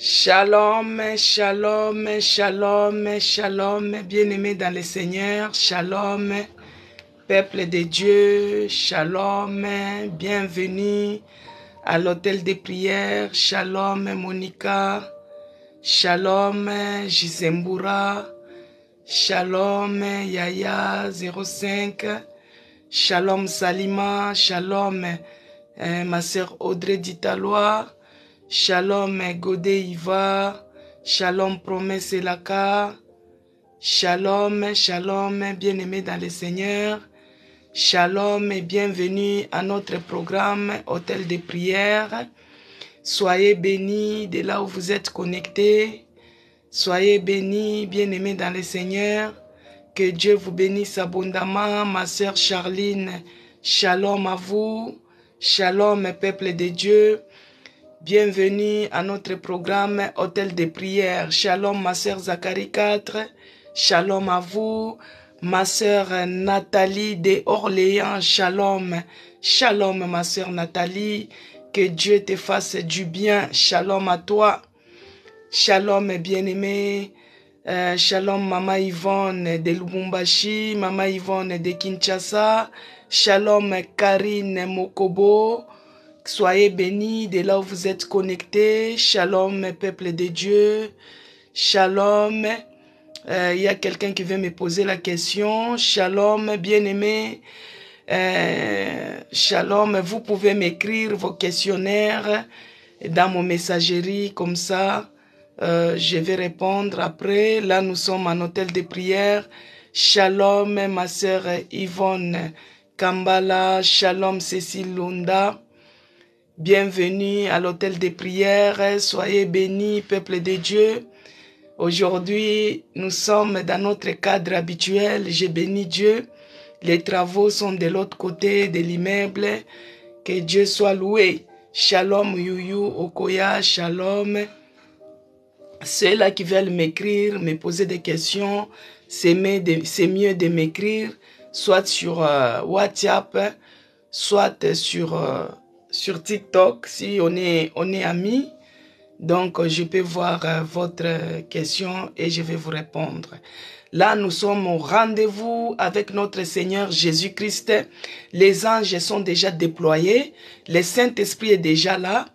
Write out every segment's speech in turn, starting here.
Shalom, shalom, shalom, shalom, bien-aimés dans le Seigneur, shalom, peuple de Dieu, shalom, bienvenue à l'hôtel des prières, shalom Monica, shalom Gisembura, shalom Yaya 05, shalom Salima, shalom ma sœur Audrey Ditalois, shalom Godé Iva, shalom Promesse Elaka, shalom, shalom, bien-aimés dans le Seigneur, shalom et bienvenue à notre programme Hôtel de prière. Soyez bénis de là où vous êtes connectés, soyez bénis, bien-aimés dans le Seigneur, que Dieu vous bénisse abondamment, ma sœur Charline, shalom à vous, shalom peuple de Dieu. Bienvenue à notre programme Hôtel de prière. Shalom ma sœur Zacharie 4. Shalom à vous. Ma sœur Nathalie de Orléans. Shalom. Shalom ma sœur Nathalie. Que Dieu te fasse du bien. Shalom à toi. Shalom bien-aimé. Shalom Maman Yvonne de Lubumbashi. Maman Yvonne de Kinshasa. Shalom Karine Mokobo. Soyez bénis de là où vous êtes connectés. Shalom, peuple de Dieu. Shalom. Il y a quelqu'un qui veut me poser la question. Shalom, bien-aimé. Shalom, vous pouvez m'écrire vos questionnaires dans mon messagerie. Comme ça, je vais répondre après. Là, nous sommes en hôtel de prière. Shalom, ma sœur Yvonne Kambala. Shalom, Cécile Lunda. Bienvenue à l'hôtel des prières, soyez bénis, peuple de Dieu. Aujourd'hui, nous sommes dans notre cadre habituel, j'ai béni Dieu. Les travaux sont de l'autre côté de l'immeuble, que Dieu soit loué. Shalom Youyou, Okoya, shalom. Ceux-là qui veulent m'écrire, me poser des questions, c'est mieux de m'écrire, soit sur WhatsApp, soit sur TikTok, si on est amis. Donc, je peux voir votre question et je vais vous répondre. Là, nous sommes au rendez-vous avec notre Seigneur Jésus-Christ. Les anges sont déjà déployés. Le Saint-Esprit est déjà là.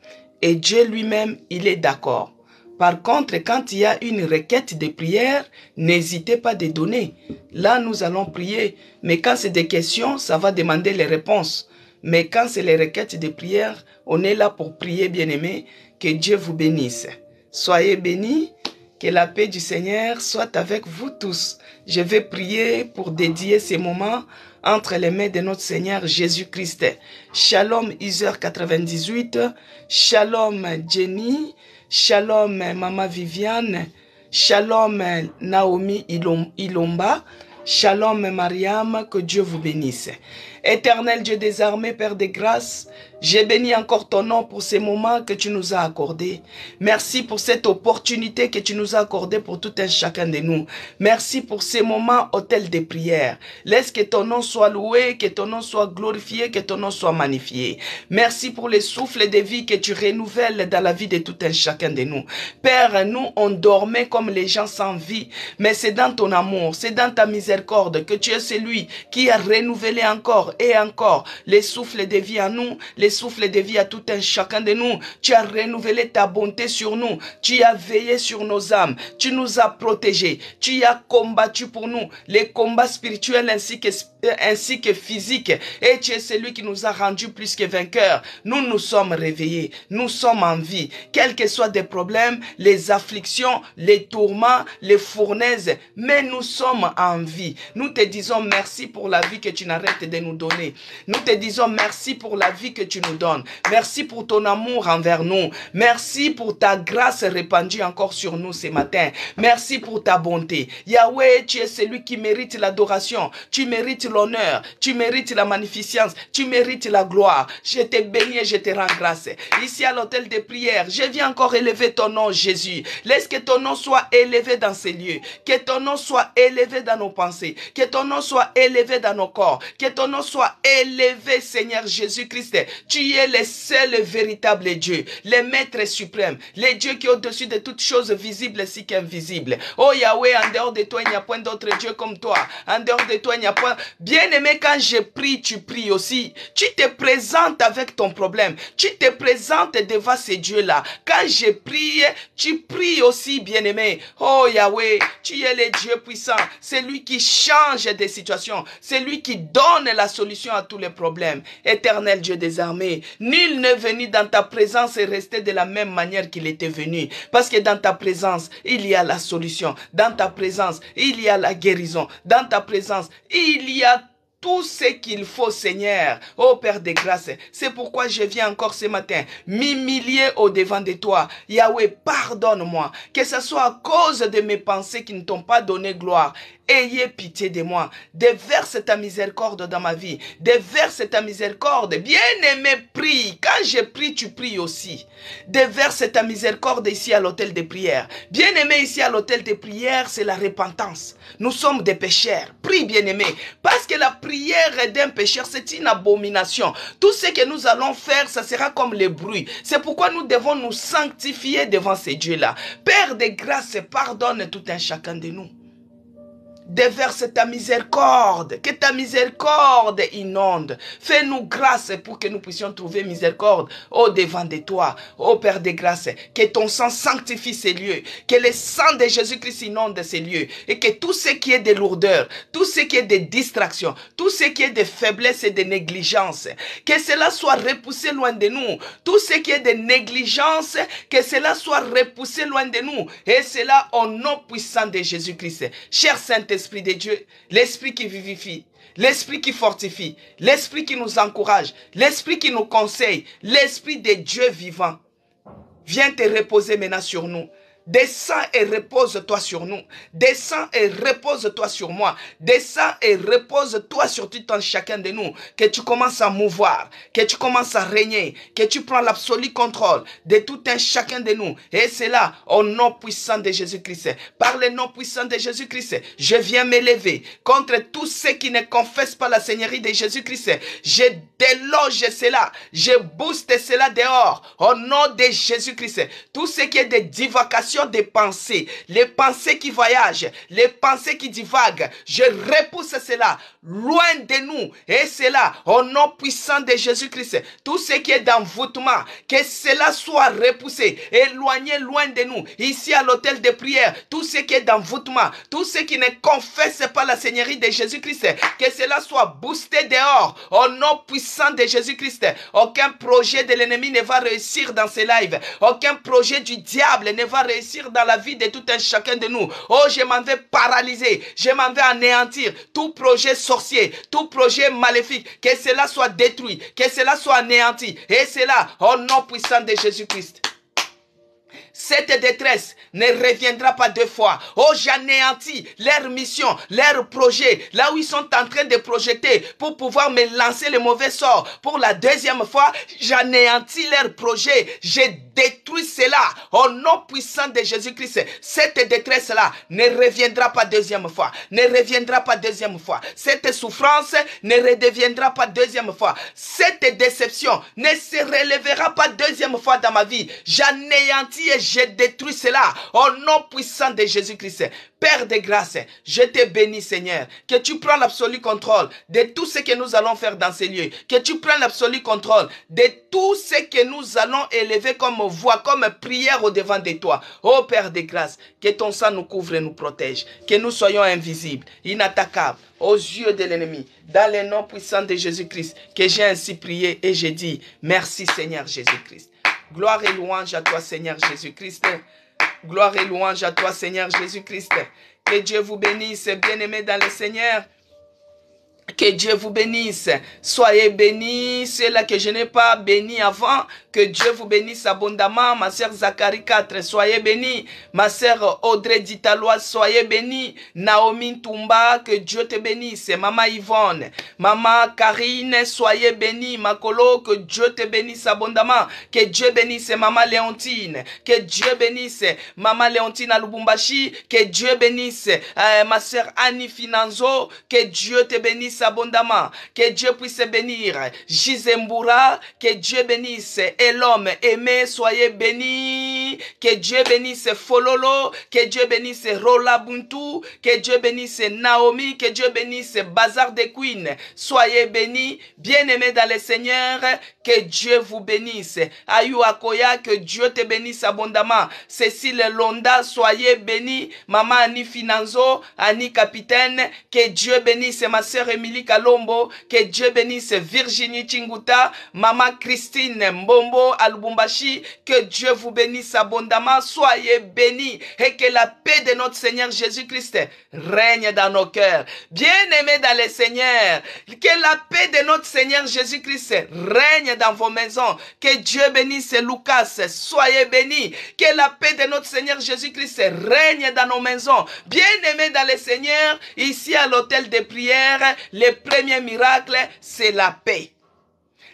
Et Dieu lui-même, il est d'accord. Par contre, quand il y a une requête de prière, n'hésitez pas de donner. Là, nous allons prier. Mais quand c'est des questions, ça va demander les réponses. Mais quand c'est les requêtes de prière, on est là pour prier, bien-aimés. Que Dieu vous bénisse. Soyez bénis. Que la paix du Seigneur soit avec vous tous. Je vais prier pour dédier ces moments entre les mains de notre Seigneur Jésus-Christ. Shalom Iseur 98. Shalom Jenny. Shalom Maman Viviane. Shalom Naomi Ilomba. Shalom Mariam, que Dieu vous bénisse. Éternel Dieu des armées, Père des grâces, j'ai béni encore ton nom pour ces moments que tu nous as accordés. Merci pour cette opportunité que tu nous as accordée pour tout un chacun de nous. Merci pour ces moments hôtel de prière. Laisse que ton nom soit loué, que ton nom soit glorifié, que ton nom soit magnifié. Merci pour les souffles de vie que tu renouvelles dans la vie de tout un chacun de nous. Père, nous on dormait comme les gens sans vie, mais c'est dans ton amour, c'est dans ta miséricorde que tu es celui qui a renouvelé encore et encore les souffles de vie à nous, les souffles de vie à tout un chacun de nous. Tu as renouvelé ta bonté sur nous, tu as veillé sur nos âmes, tu nous as protégés, tu as combattu pour nous les combats spirituels ainsi que physiques, et tu es celui qui nous a rendus plus que vainqueurs. Nous nous sommes réveillés, nous sommes en vie, quels que soient des problèmes, les afflictions, les tourments, les fournaises, mais nous sommes en vie. Nous te disons merci pour la vie que tu n'arrêtes de nous donner. Nous te disons merci pour la vie que tu nous donnes. Merci pour ton amour envers nous. Merci pour ta grâce répandue encore sur nous ce matin. Merci pour ta bonté. Yahweh, tu es celui qui mérite l'adoration. Tu mérites l'honneur. Tu mérites la magnificence. Tu mérites la gloire. Je te bénis et je te rends grâce. Ici à l'hôtel de prière, je viens encore élever ton nom, Jésus. Laisse que ton nom soit élevé dans ces lieux. Que ton nom soit élevé dans nos pensées. Que ton nom soit élevé dans nos corps. Que ton nom soit soit élevé, Seigneur Jésus-Christ. Tu es le seul véritable Dieu, le Maître suprême, le Dieu qui est au-dessus de toutes choses visibles ainsi qu'invisibles. Oh Yahweh, en dehors de toi, il n'y a point d'autre Dieu comme toi. En dehors de toi, il n'y a point... Bien-aimé, quand je prie, tu pries aussi. Tu te présentes avec ton problème. Tu te présentes devant ces dieux-là. Quand je prie, tu pries aussi, bien-aimé. Oh Yahweh, tu es le Dieu puissant. C'est lui qui change des situations. C'est lui qui donne la solution à tous les problèmes. Éternel Dieu des armées, nul n'est venu dans ta présence et rester de la même manière qu'il était venu. Parce que dans ta présence, il y a la solution. Dans ta présence, il y a la guérison. Dans ta présence, il y a tout ce qu'il faut, Seigneur. Oh Père de grâce, c'est pourquoi je viens encore ce matin m'humilier au-devant de toi. Yahweh, pardonne-moi. Que ce soit à cause de mes pensées qui ne t'ont pas donné gloire. Ayez pitié de moi. Déverse ta miséricorde dans ma vie. Déverse ta miséricorde. Bien-aimé, prie. Quand je prie, tu pries aussi. Déverse ta miséricorde ici à l'hôtel de prière. Bien-aimé, ici à l'hôtel de prière, c'est la repentance. Nous sommes des pécheurs. Prie, bien-aimé. Parce que la prière d'un pécheur, c'est une abomination. Tout ce que nous allons faire, ça sera comme le bruit. C'est pourquoi nous devons nous sanctifier devant ces dieux-là. Père de grâce, pardonne tout un chacun de nous. Déverse ta miséricorde, que ta miséricorde inonde. Fais-nous grâce pour que nous puissions trouver miséricorde au devant de toi, ô Père de grâce. Que ton sang sanctifie ces lieux, que le sang de Jésus-Christ inonde ces lieux et que tout ce qui est de lourdeur, tout ce qui est de distraction, tout ce qui est de faiblesse et de négligence, que cela soit repoussé loin de nous. Tout ce qui est de négligence, que cela soit repoussé loin de nous. Et cela au nom puissant de Jésus-Christ. Cher Saint-Esprit de Dieu, l'Esprit qui vivifie, l'Esprit qui fortifie, l'Esprit qui nous encourage, l'Esprit qui nous conseille, l'Esprit de Dieu vivant, viens te reposer maintenant sur nous. Descends et repose-toi sur nous. Descends et repose-toi sur moi. Descends et repose-toi sur tout un chacun de nous. Que tu commences à mouvoir, que tu commences à régner, que tu prends l'absolu contrôle de tout un chacun de nous. Et c'est là, au nom puissant de Jésus-Christ. Par le nom puissant de Jésus-Christ, je viens m'élever contre tous ceux qui ne confessent pas la Seigneurie de Jésus-Christ. Je déloge cela, je booste cela dehors, au nom de Jésus-Christ. Tout ce qui est de divacation des pensées, les pensées qui voyagent, les pensées qui divaguent, je repousse cela loin de nous. Et cela au nom puissant de Jésus-Christ. Tout ce qui est d'envoûtement, que cela soit repoussé, éloigné loin de nous. Ici à l'hôtel de prière, tout ce qui est d'envoûtement, tout ce qui ne confesse pas la Seigneurie de Jésus-Christ, que cela soit boosté dehors au nom puissant de Jésus-Christ. Aucun projet de l'ennemi ne va réussir dans ces lives. Aucun projet du diable ne va réussir dans la vie de tout un chacun de nous. Oh, je m'en vais paralyser, je m'en vais anéantir tout projet sorcier, tout projet maléfique, que cela soit détruit, que cela soit anéanti. Et cela au nom puissant de Jésus-Christ. Cette détresse ne reviendra pas deux fois. Oh, j'anéantis leur mission, leur projet, là où ils sont en train de projeter pour pouvoir me lancer le mauvais sort. Pour la deuxième fois, j'anéantis leur projet. Je détruis cela au nom puissant de Jésus-Christ. Cette détresse-là ne reviendra pas deuxième fois. Ne reviendra pas deuxième fois. Cette souffrance ne redeviendra pas deuxième fois. Cette déception ne se relèvera pas deuxième fois dans ma vie. J'anéantis et je détruis cela au nom puissant de Jésus-Christ. Père de grâce, je te bénis, Seigneur, que tu prends l'absolu contrôle de tout ce que nous allons faire dans ces lieux, que tu prends l'absolu contrôle de tout ce que nous allons élever comme voix, comme prière au devant de toi. Oh Père de grâce, que ton sang nous couvre et nous protège, que nous soyons invisibles, inattaquables aux yeux de l'ennemi, dans le nom puissant de Jésus-Christ, que j'ai ainsi prié et j'ai dit, merci Seigneur Jésus-Christ. Gloire et louange à toi, Seigneur Jésus-Christ. Gloire et louange à toi, Seigneur Jésus-Christ. Que Dieu vous bénisse, bien-aimés dans le Seigneur. Que Dieu vous bénisse. Soyez bénis, ceux-là que je n'ai pas bénis avant. Que Dieu vous bénisse abondamment. Ma sœur Zacharie 4, soyez bénis. Ma sœur Audrey Ditaloise, soyez bénis. Naomi Toumba, que Dieu te bénisse. Maman Yvonne, Maman Karine, soyez bénis. Makolo, que Dieu te bénisse abondamment. Que Dieu bénisse Maman Léontine. Que Dieu bénisse Maman Léontine à Lubumbashi. Que Dieu bénisse ma sœur Annie Finanzo. Que Dieu te bénisse bénisse abondamment. Que Dieu puisse bénir. Jizembura, que Dieu bénisse. Et l'homme aimé, soyez bénis. Que Dieu bénisse Fololo. Que Dieu bénisse Rola Buntu. Que Dieu bénisse Naomi. Que Dieu bénisse Bazar de Queen. Soyez bénis. Bien-aimés dans le Seigneur. Que Dieu vous bénisse. Ayou Akoya, que Dieu te bénisse abondamment. Cécile Londa, soyez bénis. Maman Annie Finanzo, Annie Capitaine, que Dieu bénisse ma sœur Émilie Kalombo, que Dieu bénisse Virginie Chinguta, Maman Christine Mbombo Alubumbashi, que Dieu vous bénisse abondamment. Soyez bénis et que la paix de notre Seigneur Jésus-Christ règne dans nos cœurs. Bien-aimés dans le Seigneur, que la paix de notre Seigneur Jésus-Christ règne dans vos maisons. Que Dieu bénisse Lucas, soyez bénis. Que la paix de notre Seigneur Jésus-Christ règne dans nos maisons. Bien-aimés dans le Seigneur, ici à l'hôtel de prière, le premier miracle, c'est la paix.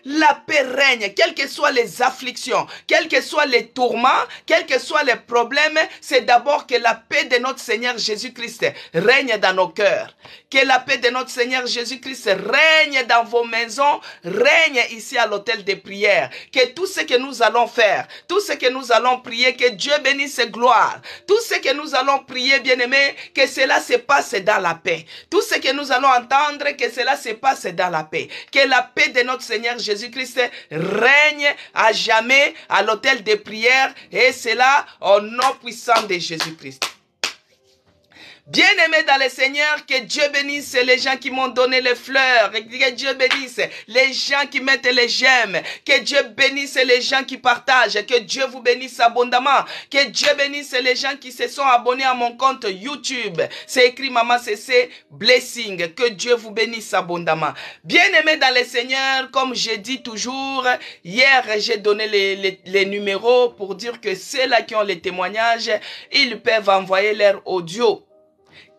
La paix règne, quelles que soient les afflictions, quels que soient les tourments, quels que soient les problèmes, c'est d'abord que la paix de notre Seigneur Jésus-Christ règne dans nos cœurs. Que la paix de notre Seigneur Jésus-Christ règne dans vos maisons, règne ici à l'hôtel de prière. Que tout ce que nous allons faire, tout ce que nous allons prier, que Dieu bénisse gloire. Tout ce que nous allons prier, bien-aimés, que cela se passe dans la paix. Tout ce que nous allons entendre, que cela se passe dans la paix. Que la paix de notre Seigneur Jésus-Christ règne à jamais à l'hôtel de prière, et cela au nom puissant de Jésus-Christ. Bien-aimés dans le Seigneur, que Dieu bénisse les gens qui m'ont donné les fleurs, que Dieu bénisse les gens qui mettent les j'aime, que Dieu bénisse les gens qui partagent, que Dieu vous bénisse abondamment, que Dieu bénisse les gens qui se sont abonnés à mon compte YouTube. C'est écrit Maman CC Blessing, que Dieu vous bénisse abondamment. Bien-aimés dans le Seigneur, comme je dis toujours, hier j'ai donné les numéros pour dire que ceux-là qui ont les témoignages, ils peuvent envoyer leur audio.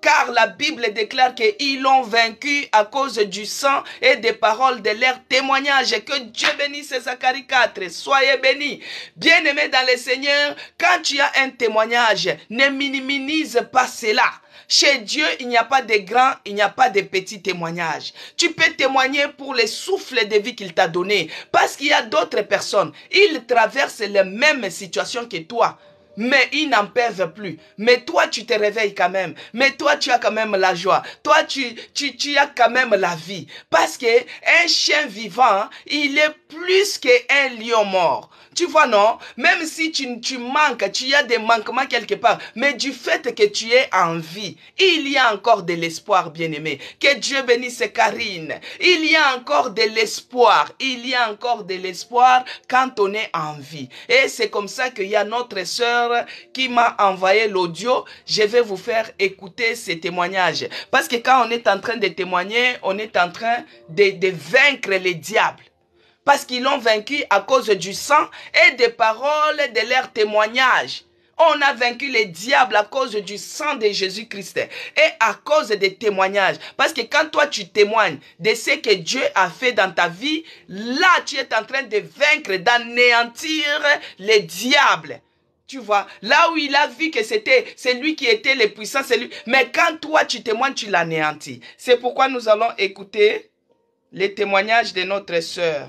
Car la Bible déclare qu'ils l'ont vaincu à cause du sang et des paroles de leur témoignage. Que Dieu bénisse Zacharie 4. Soyez bénis. Bien-aimés dans le Seigneur, quand tu as un témoignage, ne minimise pas cela. Chez Dieu, il n'y a pas de grands, il n'y a pas de petits témoignages. Tu peux témoigner pour le souffle de vie qu'il t'a donné. Parce qu'il y a d'autres personnes. Ils traversent les mêmes situations que toi. Mais ils n'en peuvent plus. Mais toi, tu te réveilles quand même. Mais toi, tu as quand même la joie. Toi, tu as quand même la vie. Parce que un chien vivant, il est plus qu'un lion mort. Tu vois, non? Même si tu manques, tu as des manquements quelque part, mais du fait que tu es en vie, il y a encore de l'espoir, bien-aimé. Que Dieu bénisse Karine. Il y a encore de l'espoir. Il y a encore de l'espoir quand on est en vie. Et c'est comme ça qu'il y a notre sœur qui m'a envoyé l'audio. Je vais vous faire écouter ces témoignages. Parce que quand on est en train de témoigner, on est en train de vaincre les diables. Parce qu'ils l'ont vaincu à cause du sang et des paroles de leur témoignage. On a vaincu les diables à cause du sang de Jésus-Christ et à cause des témoignages. Parce que quand toi tu témoignes de ce que Dieu a fait dans ta vie, là tu es en train de vaincre, d'anéantir les diables. Tu vois, là où il a vu que c'est lui qui était le puissant, c'est lui. Mais quand toi tu témoignes, tu l'anéantis. C'est pourquoi nous allons écouter les témoignages de notre sœur.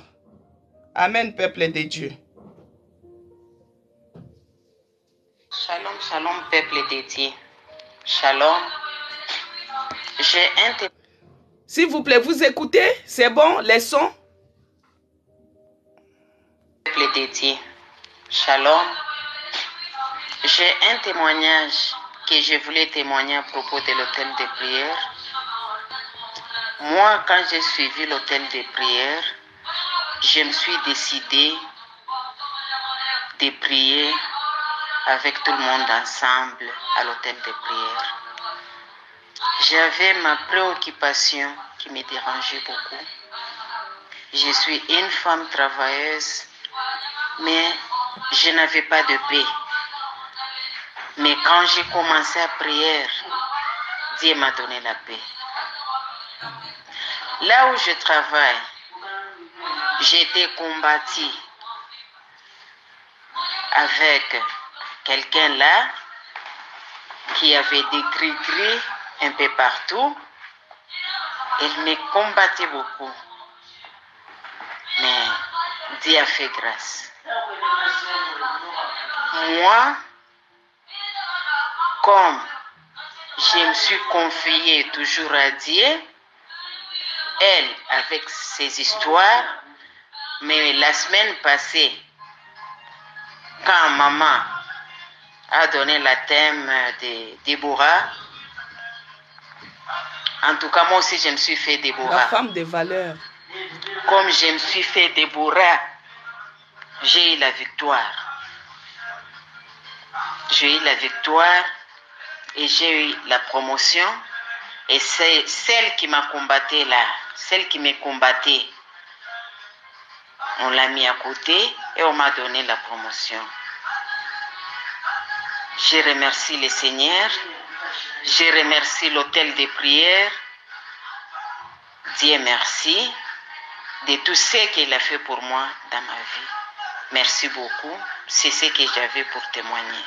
Amen, peuple de Dieu. Shalom, shalom, peuple de Dieu. Shalom. J'ai un témoignage. S'il vous plaît, vous écoutez? C'est bon, les sons? Peuple de Dieu. Shalom. J'ai un témoignage que je voulais témoigner à propos de l'hôtel de prière. Moi, quand j'ai suivi l'hôtel de prière, je me suis décidé de prier avec tout le monde ensemble à l'hôtel de prière. J'avais ma préoccupation qui me dérangeait beaucoup. Je suis une femme travailleuse, mais je n'avais pas de paix. Mais quand j'ai commencé à prier, Dieu m'a donné la paix. Là où je travaille, j'étais combattu avec quelqu'un là qui avait des cris un peu partout. Elle me combattait beaucoup. Mais Dieu a fait grâce. Moi, comme je me suis confiée toujours à Dieu, elle avec ses histoires, mais la semaine passée, quand maman a donné la thème de Déborah, en tout cas moi aussi je me suis fait Déborah. La femme de valeur. Comme je me suis fait Déborah, j'ai eu la victoire. J'ai eu la victoire et j'ai eu la promotion. Et c'est celle qui m'a combatté là, celle qui me combattait, on l'a mis à côté et on m'a donné la promotion. Je remercie le Seigneur, je remercie l'hôtel de prière. Dieu merci de tout ce qu'il a fait pour moi dans ma vie. Merci beaucoup, c'est ce que j'avais pour témoigner.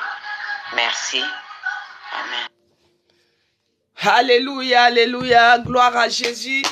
Merci. Amen. Alléluia, alléluia, gloire à Jésus,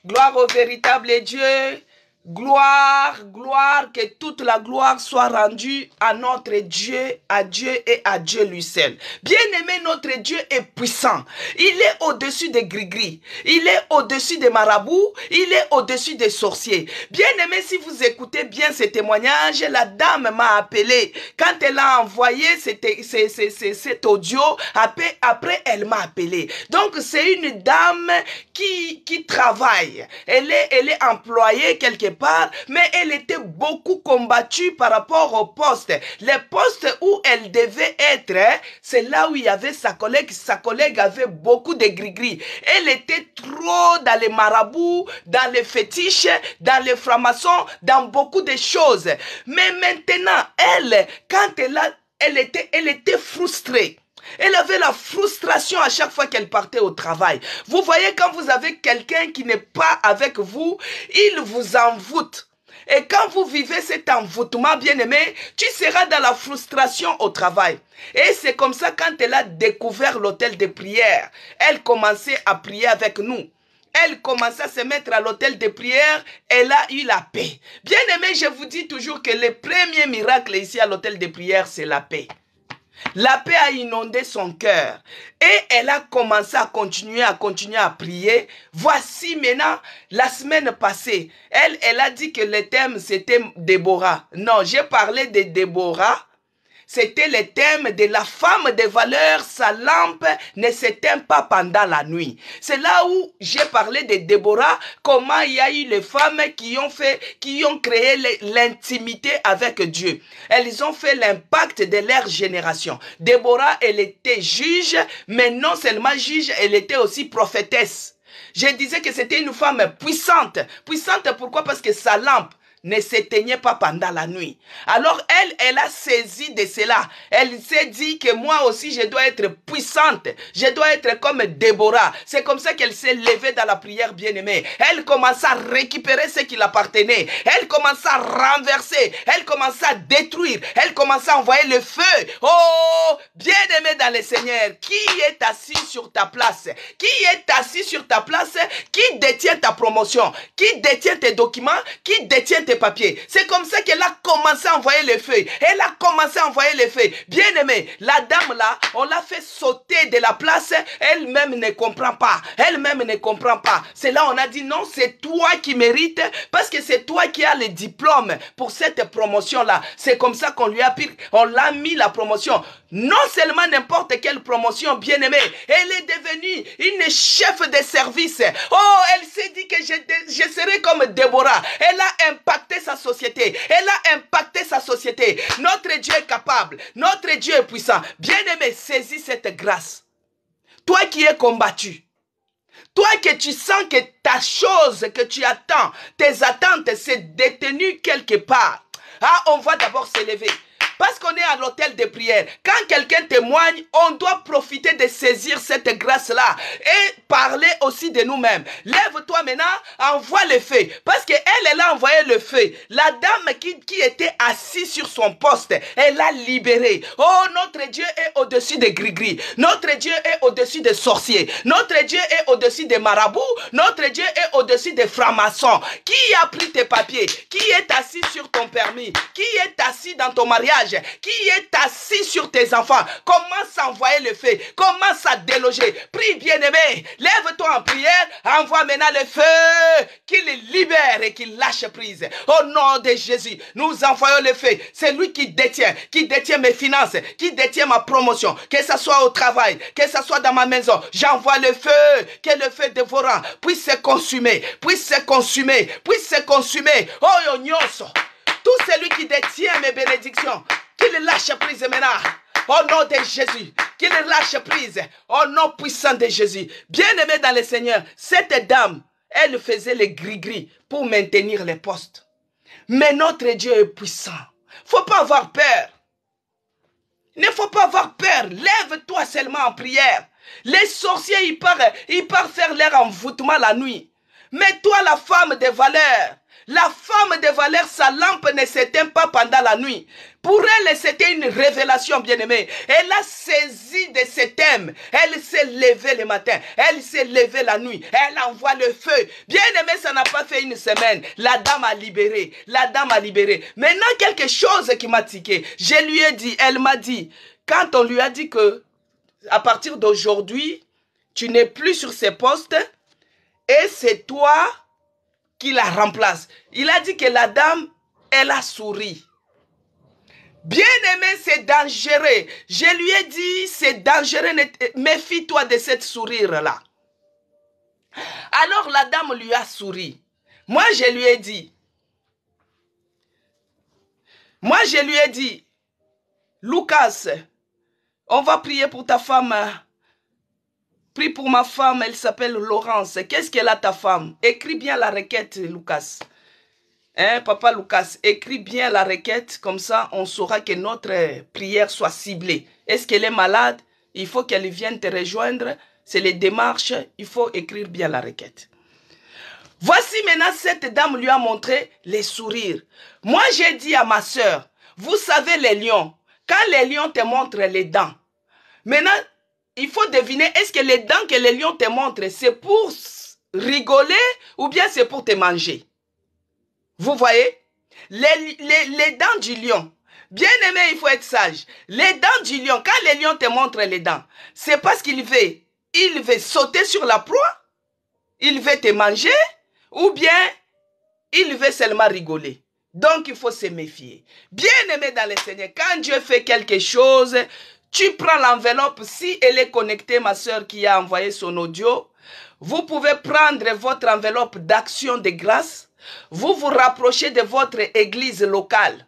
gloire au véritable Dieu, gloire, gloire, que toute la gloire soit rendue à notre Dieu, à Dieu et à Dieu lui seul. Bien-aimé, notre Dieu est puissant. Il est au-dessus des gris-gris. Il est au-dessus des marabouts. Il est au-dessus des sorciers. Bien-aimé, si vous écoutez bien ces témoignages, la dame m'a appelé. Quand elle a envoyé cet audio, après elle m'a appelé. Donc, c'est une dame qui travaille. Elle est employée quelque part, mais elle était beaucoup combattue par rapport au poste. Les postes où elle devait être, c'est là où il y avait sa collègue. Sa collègue avait beaucoup de gris-gris. Elle était trop dans les marabouts, dans les fétiches, dans les francs-maçons, dans beaucoup de choses. Mais maintenant, quand elle était frustrée. Elle avait la frustration à chaque fois qu'elle partait au travail. Vous voyez, quand vous avez quelqu'un qui n'est pas avec vous, il vous envoûte. Et quand vous vivez cet envoûtement, bien-aimé, tu seras dans la frustration au travail. Et c'est comme ça, quand elle a découvert l'hôtel de prière, elle commençait à prier avec nous. Elle commençait à se mettre à l'hôtel de prière, elle a eu la paix. Bien-aimé, je vous dis toujours que le premier miracle ici à l'hôtel de prière, c'est la paix. La paix a inondé son cœur et elle a commencé à continuer à prier. Voici maintenant, la semaine passée, elle a dit que le thème c'était Déborah. Non, j'ai parlé de Déborah. C'était le thème de la femme de valeur, sa lampe ne s'éteint pas pendant la nuit. C'est là où j'ai parlé de Déborah, comment il y a eu les femmes qui ont créé l'intimité avec Dieu. Elles ont fait l'impact de leur génération. Déborah, elle était juge, mais non seulement juge, elle était aussi prophétesse. Je disais que c'était une femme puissante. Puissante pourquoi? Parce que sa lampe ne s'éteignait pas pendant la nuit. Alors elle a saisi de cela. Elle s'est dit que moi aussi je dois être puissante. Je dois être comme Déborah. C'est comme ça qu'elle s'est levée dans la prière, bien-aimée. Elle commence à récupérer ce qui l'appartenait. Elle commence à renverser. Elle commence à détruire. Elle commence à envoyer le feu. Oh, bien-aimé dans le Seigneur, qui est assis sur ta place? Qui est assis sur ta place? Qui détient ta promotion? Qui détient tes documents? Qui détient tes papiers? C'est comme ça qu'elle a commencé à envoyer le feu. Elle a commencé à envoyer le feu. Bien aimé, la dame là, on l'a fait sauter de la place. Elle-même ne comprend pas. Elle-même ne comprend pas. C'est là on a dit non, c'est toi qui mérites parce que c'est toi qui as le diplôme pour cette promotion là. C'est comme ça qu'on lui a pris, on l'a mis la promotion. Non seulement n'importe quelle promotion, bien aimé, elle est devenue une chef de service. Oh, elle s'est dit que je serai comme Déborah. Elle a impacté sa société. Elle a impacté sa société. Notre Dieu est capable. Notre Dieu est puissant. Bien aimé, saisis cette grâce. Toi qui es combattu. Toi que tu sens que ta chose que tu attends, tes attentes, c'est détenu quelque part. Ah, on va d'abord s'élever. Parce qu'on est à l'hôtel de prière. Quand quelqu'un témoigne, on doit profiter de saisir cette grâce-là et parler aussi de nous-mêmes. Lève-toi maintenant, envoie le feu. Parce qu'elle, elle a envoyé le feu. La dame qui était assise sur son poste, elle l'a libérée. Oh, notre Dieu est au-dessus des gris-gris. Notre Dieu est au-dessus des sorciers. Notre Dieu est au-dessus des marabouts. Notre Dieu est au-dessus des francs-maçons. Qui a pris tes papiers? Qui est assis sur ton permis? Qui est assis dans ton mariage? Qui est assis sur tes enfants? Commence à envoyer le feu. Commence à déloger. Prie, bien-aimé. Lève-toi en prière. Envoie maintenant le feu. Qu'il libère et qu'il lâche prise. Au nom de Jésus, nous envoyons le feu. C'est lui qui détient mes finances, qui détient ma promotion. Que ce soit au travail, que ce soit dans ma maison. J'envoie le feu. Que le feu dévorant puisse se consumer. Puisse se consumer. Puisse se consumer. Oh, yonyoso. Tout celui qui détient mes bénédictions, qu'il lâche prise maintenant. Au nom de Jésus, qu'il lâche prise. Au nom puissant de Jésus. Bien-aimé dans le Seigneur, cette dame, elle faisait les gris-gris pour maintenir les postes. Mais notre Dieu est puissant. Faut pas avoir peur. Il ne faut pas avoir peur. Lève-toi seulement en prière. Les sorciers, ils partent faire leur envoûtement la nuit. Mais toi, la femme de valeur, sa lampe ne s'éteint pas pendant la nuit. Pour elle, c'était une révélation, bien-aimée. Elle a saisi de ce thème. Elle s'est levée le matin. Elle s'est levée la nuit. Elle envoie le feu. Bien-aimée, ça n'a pas fait une semaine. La dame a libéré. La dame a libéré. Maintenant, quelque chose qui m'a tiqué. Je lui ai dit, elle m'a dit, quand on lui a dit que, à partir d'aujourd'hui, tu n'es plus sur ces postes, et c'est toi qui la remplace. Il a dit que la dame, elle a souri. Bien-aimé, c'est dangereux. Je lui ai dit, c'est dangereux. Méfie-toi de cette sourire-là. Alors la dame lui a souri. Moi, je lui ai dit, Lucas, on va prier pour ta femme. Prie pour ma femme, elle s'appelle Laurence. Qu'est-ce qu'elle a ta femme? Écris bien la requête, Lucas. Hein, papa Lucas, écris bien la requête, comme ça on saura que notre prière soit ciblée. Est-ce qu'elle est malade? Il faut qu'elle vienne te rejoindre. C'est les démarches, il faut écrire bien la requête. Voici maintenant, cette dame lui a montré les sourires. Moi j'ai dit à ma soeur, vous savez les lions, quand les lions te montrent les dents, maintenant il faut deviner, est-ce que les dents que les lions te montrent, c'est pour rigoler ou bien c'est pour te manger? Vous voyez, les dents du lion, bien aimé, il faut être sage. Les dents du lion, quand les lions te montrent les dents, c'est parce qu'il veut sauter sur la proie, il veut te manger, ou bien il veut seulement rigoler. Donc il faut se méfier. Bien aimé dans le Seigneur, quand Dieu fait quelque chose, tu prends l'enveloppe, si elle est connectée, ma soeur qui a envoyé son audio, vous pouvez prendre votre enveloppe d'action de grâce. Vous vous rapprochez de votre église locale.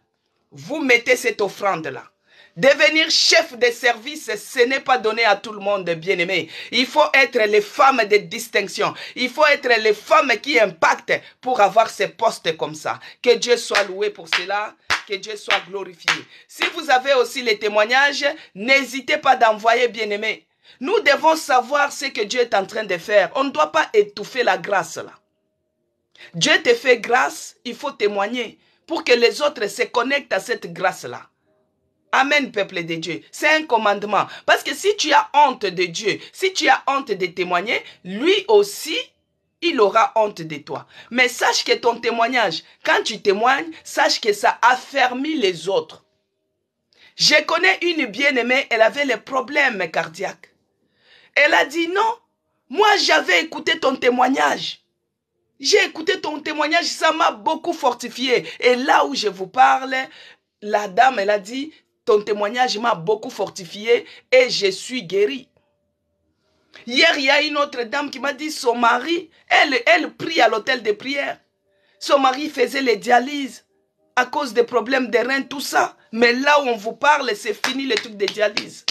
Vous mettez cette offrande-là. Devenir chef de service, ce n'est pas donné à tout le monde, bien-aimé. Il faut être les femmes de distinction. Il faut être les femmes qui impactent pour avoir ces postes comme ça. Que Dieu soit loué pour cela. Que Dieu soit glorifié. Si vous avez aussi les témoignages, n'hésitez pas d'envoyer, bien-aimé. Nous devons savoir ce que Dieu est en train de faire. On ne doit pas étouffer la grâce là. Dieu te fait grâce, il faut témoigner pour que les autres se connectent à cette grâce-là. Amen, peuple de Dieu. C'est un commandement. Parce que si tu as honte de Dieu, si tu as honte de témoigner, lui aussi, il aura honte de toi. Mais sache que ton témoignage, quand tu témoignes, sache que ça affermit les autres. Je connais une bien-aimée, elle avait les problèmes cardiaques. Elle a dit non, moi j'avais écouté ton témoignage. J'ai écouté ton témoignage, ça m'a beaucoup fortifié. Et là où je vous parle, la dame, elle a dit, ton témoignage m'a beaucoup fortifié et je suis guérie. Hier, il y a une autre dame qui m'a dit, son mari, elle prie à l'hôtel de prière. Son mari faisait les dialyses à cause des problèmes de reins, tout ça. Mais là où on vous parle, c'est fini le truc de dialyse.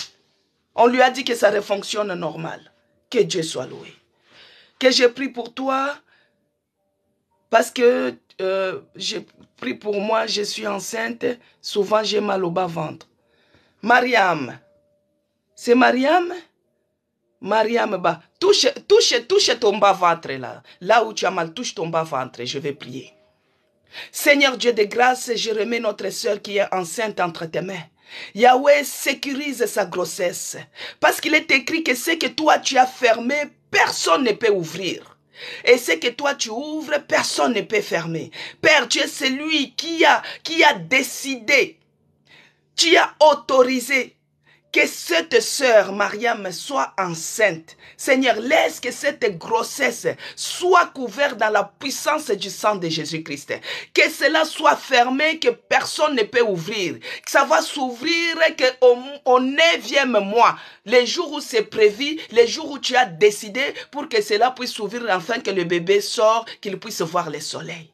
On lui a dit que ça fonctionne normal. Que Dieu soit loué. Que je prie pour toi. Parce que j'ai pris pour moi, je suis enceinte, souvent j'ai mal au bas-ventre. Mariam, c'est Mariam? Mariam, bah, touche ton bas-ventre là. Là où tu as mal, touche ton bas-ventre, je vais prier. Seigneur Dieu de grâce, je remets notre sœur qui est enceinte entre tes mains. Yahweh, sécurise sa grossesse. Parce qu'il est écrit que ce que toi tu as fermé, personne ne peut ouvrir. Et ce que toi tu ouvres, personne ne peut fermer. Père, tu es celui qui a décidé, tu as autorisé que cette sœur Mariam soit enceinte. Seigneur, laisse que cette grossesse soit couverte dans la puissance du sang de Jésus-Christ. Que cela soit fermé, que personne ne peut ouvrir. Que ça va s'ouvrir qu'au 9e mois, les jours où c'est prévu, les jours où tu as décidé pour que cela puisse s'ouvrir afin que le bébé sort, qu'il puisse voir le soleil.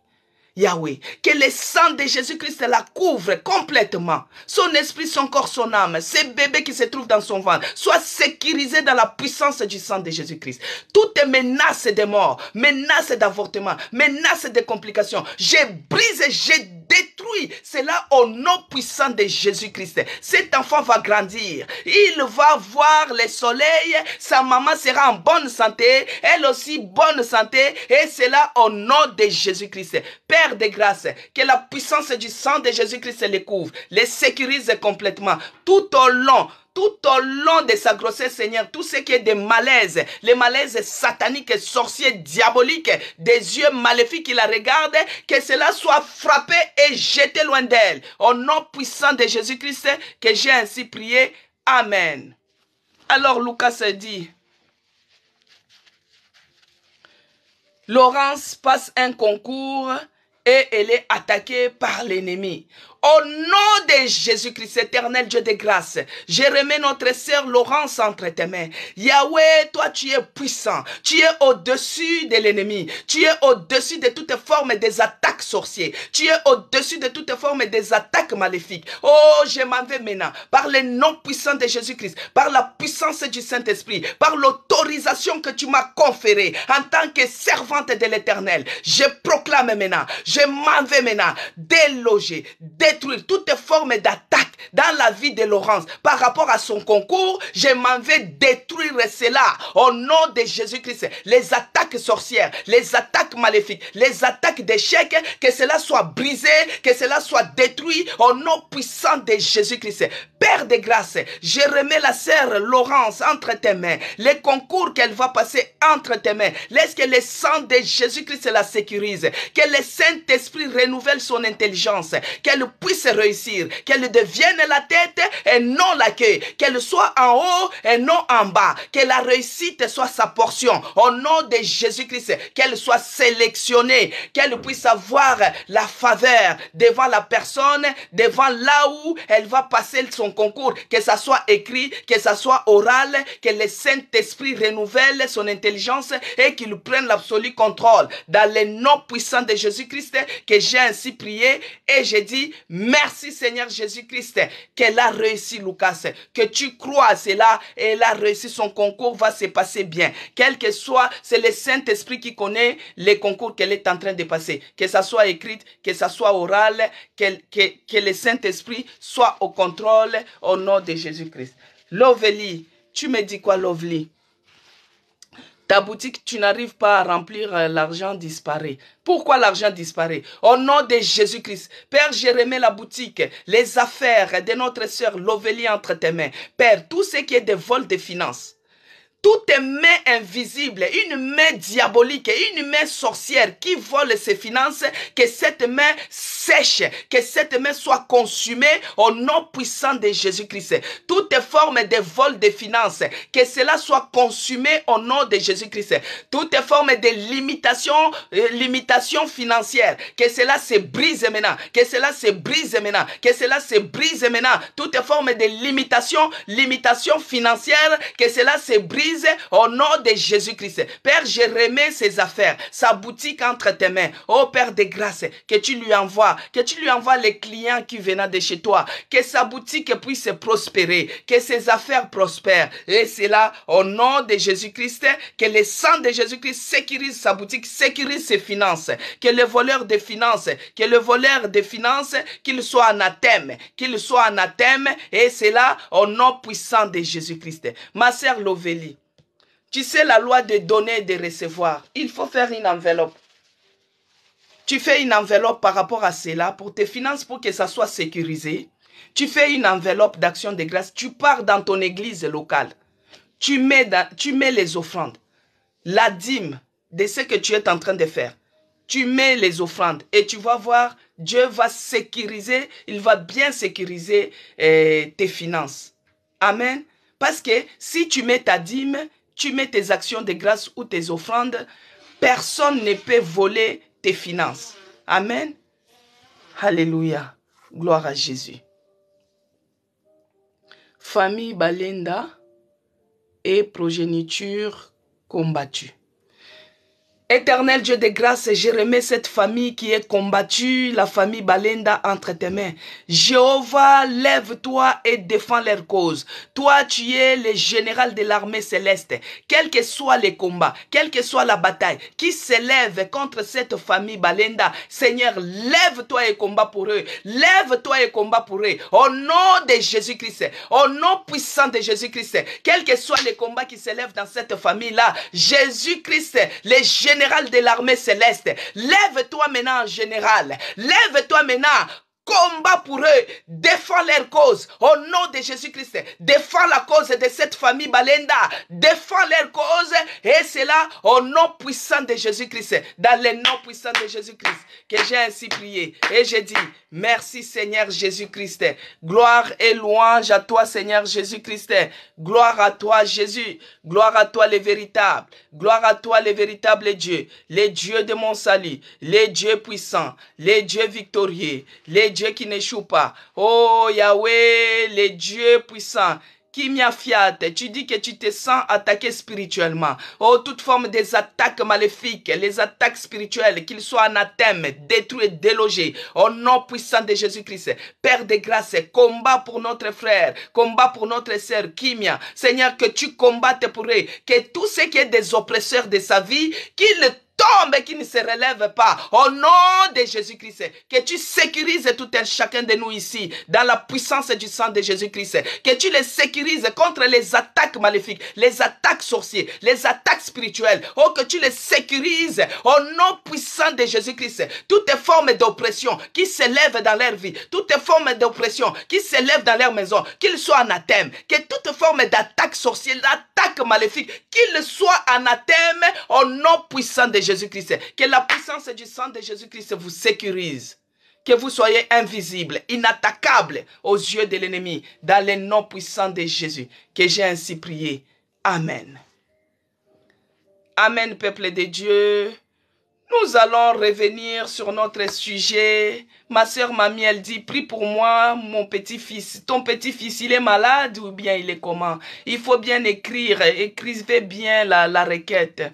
Yahweh, que le sang de Jésus-Christ la couvre complètement. Son esprit, son corps, son âme, ce bébé qui se trouve dans son ventre, soit sécurisé dans la puissance du sang de Jésus-Christ. Toute menace de mort, menace d'avortement, menace de complications, je brise et je détruis cela au nom puissant de Jésus-Christ. Cet enfant va grandir, il va voir le soleil, sa maman sera en bonne santé, elle aussi bonne santé, et cela au nom de Jésus-Christ. Père de grâce, que la puissance du sang de Jésus-Christ les couvre, les sécurise complètement, tout au long de sa grossesse, Seigneur, tout ce qui est des malaises, les malaises sataniques, sorciers, diaboliques, des yeux maléfiques qui la regardent, que cela soit frappé et jeté loin d'elle. Au nom puissant de Jésus-Christ, que j'ai ainsi prié. Amen. Alors Lucas dit, Laurence passe un concours et elle est attaquée par l'ennemi. Au nom de Jésus-Christ, éternel Dieu de grâce, je remets notre sœur Laurence entre tes mains. Yahweh, toi tu es puissant, tu es au-dessus de l'ennemi, tu es au-dessus de toutes formes des attaques sorcières, tu es au-dessus de toutes formes des attaques maléfiques. Oh, je m'en vais maintenant, par le nom puissant de Jésus-Christ, par la puissance du Saint-Esprit, par l'autorisation que tu m'as conférée en tant que servante de l'Éternel. Je proclame maintenant, je m'en vais maintenant, déloger, détruire toute forme d'attaque dans la vie de Laurence par rapport à son concours. Je m'en vais détruire cela au nom de Jésus-Christ. Les attaques sorcières, les attaques maléfiques, les attaques d'échecs, que cela soit brisé, que cela soit détruit au nom puissant de Jésus-Christ. Père de grâce, je remets la sœur Laurence entre tes mains. Les concours qu'elle va passer entre tes mains, laisse que le sang de Jésus-Christ la sécurise, que le Saint-Esprit renouvelle son intelligence, qu'elle puisse réussir, qu'elle devienne la tête et non la queue, qu'elle soit en haut et non en bas, que la réussite soit sa portion au nom de Jésus-Christ, qu'elle soit sélectionnée, qu'elle puisse avoir la faveur devant la personne, devant là où elle va passer son concours, que ça soit écrit, que ça soit oral, que le Saint-Esprit renouvelle son intelligence et qu'il prenne l'absolu contrôle. Dans le nom puissant de Jésus-Christ, que j'ai ainsi prié et j'ai dit merci Seigneur Jésus-Christ, qu'elle a réussi Lucas, que tu crois à cela et elle a réussi son concours, va se passer bien. Quel que soit, c'est le Saint-Esprit qui connaît les concours qu'elle est en train de passer, que ça soit écrit, que ça soit oral, que le Saint-Esprit soit au contrôle au nom de Jésus-Christ. Lovely, tu me dis quoi Lovely? Ta boutique, tu n'arrives pas à remplir, l'argent disparaît. Pourquoi l'argent disparaît? Au nom de Jésus-Christ. Père, je remets la boutique, les affaires de notre sœur Lovely entre tes mains. Père, tout ce qui est de vol de finances, toute main invisible, une main diabolique, une main sorcière qui vole ses finances, que cette main sèche, que cette main soit consumée au nom puissant de Jésus-Christ. Toute forme de vol de finances, que cela soit consumé au nom de Jésus-Christ. Toute forme de limitation financière, que cela se brise maintenant, que cela se brise maintenant, que cela se brise maintenant. Toute forme de limitation financière, que cela se brise sécurise au nom de Jésus-Christ. Père, je remets ses affaires, sa boutique entre tes mains. Oh Père de grâce, que tu lui envoies les clients qui viennent de chez toi, que sa boutique puisse prospérer, que ses affaires prospèrent. Et c'est là, au nom de Jésus-Christ, que le sang de Jésus-Christ sécurise sa boutique, sécurise ses finances, que le voleur de finances, qu'il soit anathème, et c'est là, au nom puissant de Jésus-Christ. Ma sœur Lovélie, tu sais la loi de donner et de recevoir. Il faut faire une enveloppe. Tu fais une enveloppe par rapport à cela pour tes finances, pour que ça soit sécurisé. Tu fais une enveloppe d'action de grâce. Tu pars dans ton église locale. Tu mets les offrandes, la dîme de ce que tu es en train de faire. Tu mets les offrandes et tu vas voir, Dieu va sécuriser, il va bien sécuriser tes finances. Amen. Parce que si tu mets ta dîme, tu mets tes actions de grâce ou tes offrandes, personne ne peut voler tes finances. Amen. Alléluia. Gloire à Jésus. Famille Balenda et progéniture combattue. Éternel Dieu de grâce, je remets cette famille qui est combattue, la famille Balenda, entre tes mains. Jéhovah, lève-toi et défends leur cause. Toi, tu es le général de l'armée céleste. Quel que soit les combats, quelle que soit la bataille qui s'élève contre cette famille Balenda, Seigneur, lève-toi et combat pour eux. Lève-toi et combat pour eux. Au nom de Jésus-Christ, au nom puissant de Jésus-Christ, quels que soient les combats qui s'élèvent dans cette famille-là, Jésus-Christ, le général de l'armée céleste, lève-toi maintenant en général, lève-toi maintenant, combat pour eux, défends leur cause, au nom de Jésus-Christ, défends la cause de cette famille Balenda, défends leur cause, et c'est là, au nom puissant de Jésus-Christ, dans le nom puissant de Jésus-Christ, que j'ai ainsi prié, et j'ai dit, merci Seigneur Jésus-Christ, gloire et louange à toi Seigneur Jésus-Christ, gloire à toi Jésus, gloire à toi le véritable, gloire à toi le véritable Dieu, les dieux de mon salut, les dieux puissants, les dieux victorieux, les dieux qui n'échouent pas. Oh Yahweh, les dieux puissants, qui m'y a fiat, tu dis que tu te sens attaqué spirituellement. Oh, toute forme des attaques maléfiques, les attaques spirituelles, qu'ils soient anathèmes, détruits, délogés, au nom puissant de Jésus-Christ. Père de grâce, combat pour notre frère, combat pour notre sœur Kimia. Seigneur, que tu combattes pour eux, que tout ce qui est des oppresseurs de sa vie, qu'ils tombe et qui ne se relève pas. Au nom de Jésus-Christ, que tu sécurises tout un chacun de nous ici, dans la puissance du sang de Jésus-Christ. Que tu les sécurises contre les attaques maléfiques, les attaques sorcières, les attaques spirituelles. Oh, que tu les sécurises au nom puissant de Jésus-Christ. Toutes les formes d'oppression qui s'élèvent dans leur vie, toutes les formes d'oppression qui s'élèvent dans leur maison, qu'ils soient anathèmes. Que toute forme d'attaque sorcière, d'attaque maléfique, qu'ils soient anathèmes au nom puissant de Jésus-Christ. Que la puissance du sang de Jésus-Christ vous sécurise. Que vous soyez invisibles, inattaquables aux yeux de l'ennemi. Dans le nom puissant de Jésus. Que j'ai ainsi prié. Amen. Amen, peuple de Dieu. Nous allons revenir sur notre sujet. Ma sœur Mamie, elle dit, prie pour moi, mon petit-fils. Ton petit-fils, il est malade ou bien il est comment? Il faut bien écrire. Écrivez bien la requête.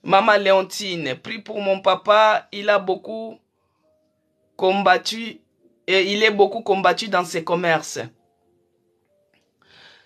Maman Léontine, prie pour mon papa, il a beaucoup combattu et il est beaucoup combattu dans ses commerces.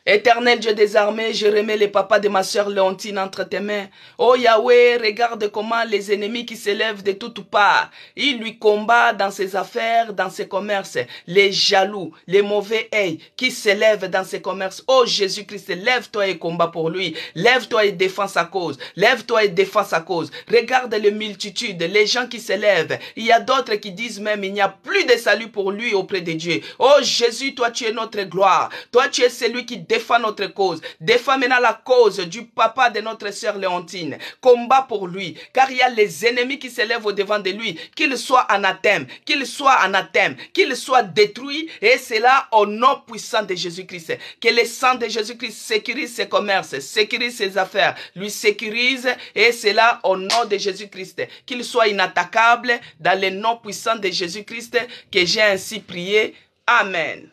Éternel Dieu des armées, je remets les papas de ma sœur Léontine entre tes mains. Oh Yahweh, regarde comment les ennemis qui s'élèvent de toutes parts, ils lui combattent dans ses affaires, dans ses commerces. Les jaloux, les mauvais œils qui s'élèvent dans ses commerces. Oh Jésus-Christ, lève-toi et combat pour lui. Lève-toi et défends sa cause. Lève-toi et défends sa cause. Regarde les multitudes, les gens qui s'élèvent. Il y a d'autres qui disent même, il n'y a plus de salut pour lui auprès de Dieu. Oh Jésus, toi tu es notre gloire. Toi tu es celui qui défends notre cause. Défends maintenant la cause du papa de notre sœur Léontine. Combat pour lui. Car il y a les ennemis qui s'élèvent au devant de lui. Qu'ils soient anathèmes. Qu'ils soient anathèmes. Qu'ils soient détruits. Et c'est là au nom puissant de Jésus-Christ. Que le sang de Jésus-Christ sécurise ses commerces. Sécurise ses affaires. Lui sécurise. Et c'est là au nom de Jésus-Christ. Qu'il soit inattaquable. Dans le nom puissant de Jésus-Christ. Que j'ai ainsi prié. Amen.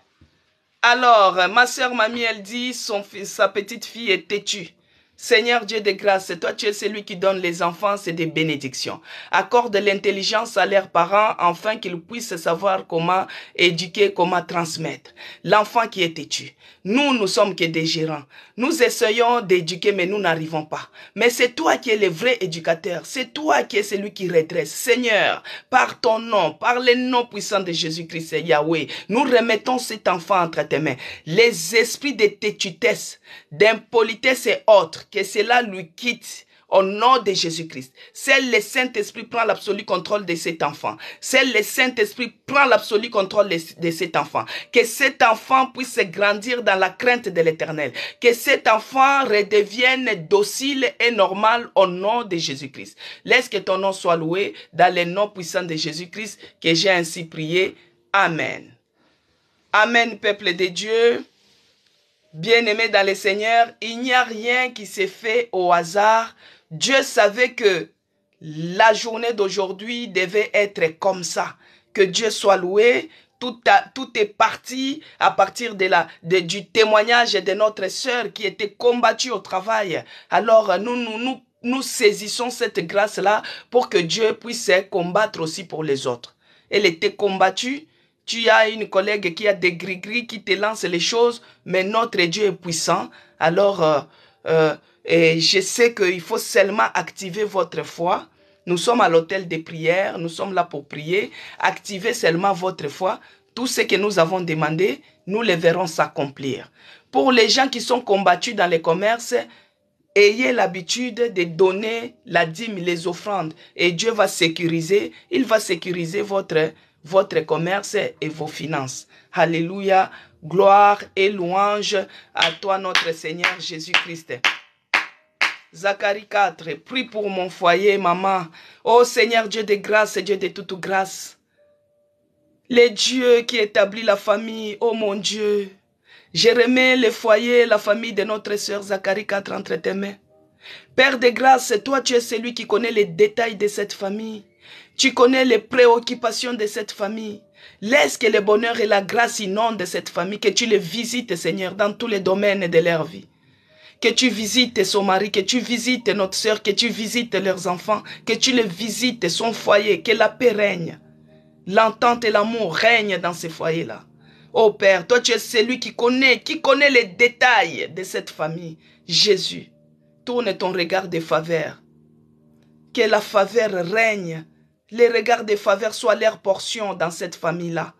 Alors, ma sœur Mamie, elle dit, sa petite fille est têtue. Seigneur Dieu de grâce, toi tu es celui qui donne les enfants, c'est des bénédictions. Accorde l'intelligence à leurs parents afin qu'ils puissent savoir comment éduquer, comment transmettre. L'enfant qui est têtu. Nous sommes que des gérants. Nous essayons d'éduquer, mais nous n'arrivons pas. Mais c'est toi qui es le vrai éducateur. C'est toi qui es celui qui redresse. Seigneur, par ton nom, par le nom puissant de Jésus-Christ et Yahweh, nous remettons cet enfant entre tes mains. Les esprits de têtutesse, d'impolitesse et autres, que cela lui quitte. Au nom de Jésus-Christ, seul le Saint-Esprit prend l'absolu contrôle de cet enfant. Seul le Saint-Esprit prend l'absolu contrôle de cet enfant. Que cet enfant puisse grandir dans la crainte de l'Éternel. Que cet enfant redevienne docile et normal au nom de Jésus-Christ. Laisse que ton nom soit loué dans le nom puissant de Jésus-Christ que j'ai ainsi prié. Amen. Amen, peuple de Dieu. Bien-aimés dans le Seigneur, il n'y a rien qui s'est fait au hasard. Dieu savait que la journée d'aujourd'hui devait être comme ça. Que Dieu soit loué. Tout est parti à partir du témoignage de notre sœur qui était combattue au travail. Alors nous saisissons cette grâce-là pour que Dieu puisse combattre aussi pour les autres. Elle était combattue. Tu as une collègue qui a des gris-gris, qui te lance les choses, mais notre Dieu est puissant. Alors, et je sais qu'il faut seulement activer votre foi. Nous sommes à l'hôtel des prières, nous sommes là pour prier. Activez seulement votre foi. Tout ce que nous avons demandé, nous le verrons s'accomplir. Pour les gens qui sont combattus dans les commerces, ayez l'habitude de donner la dîme, les offrandes. Et Dieu va sécuriser, il va sécuriser votre commerce et vos finances. Alléluia, gloire et louange à toi notre Seigneur Jésus-Christ. Zacharie 4, prie pour mon foyer, maman. Ô Seigneur Dieu de grâce, Dieu de toute grâce. Le Dieu qui établit la famille, ô mon Dieu. Je remets le foyer, la famille de notre sœur Zacharie 4 entre tes mains. Père de grâce, toi tu es celui qui connaît les détails de cette famille. Tu connais les préoccupations de cette famille. Laisse que le bonheur et la grâce inondent cette famille, que tu les visites, Seigneur, dans tous les domaines de leur vie. Que tu visites son mari, que tu visites notre sœur, que tu visites leurs enfants, que tu les visites, son foyer, que la paix règne. L'entente et l'amour règnent dans ces foyers-là. Oh Père, toi tu es celui qui connaît les détails de cette famille. Jésus, tourne ton regard de faveur. Que la faveur règne. Les regards de faveur soient leur portion dans cette famille-là.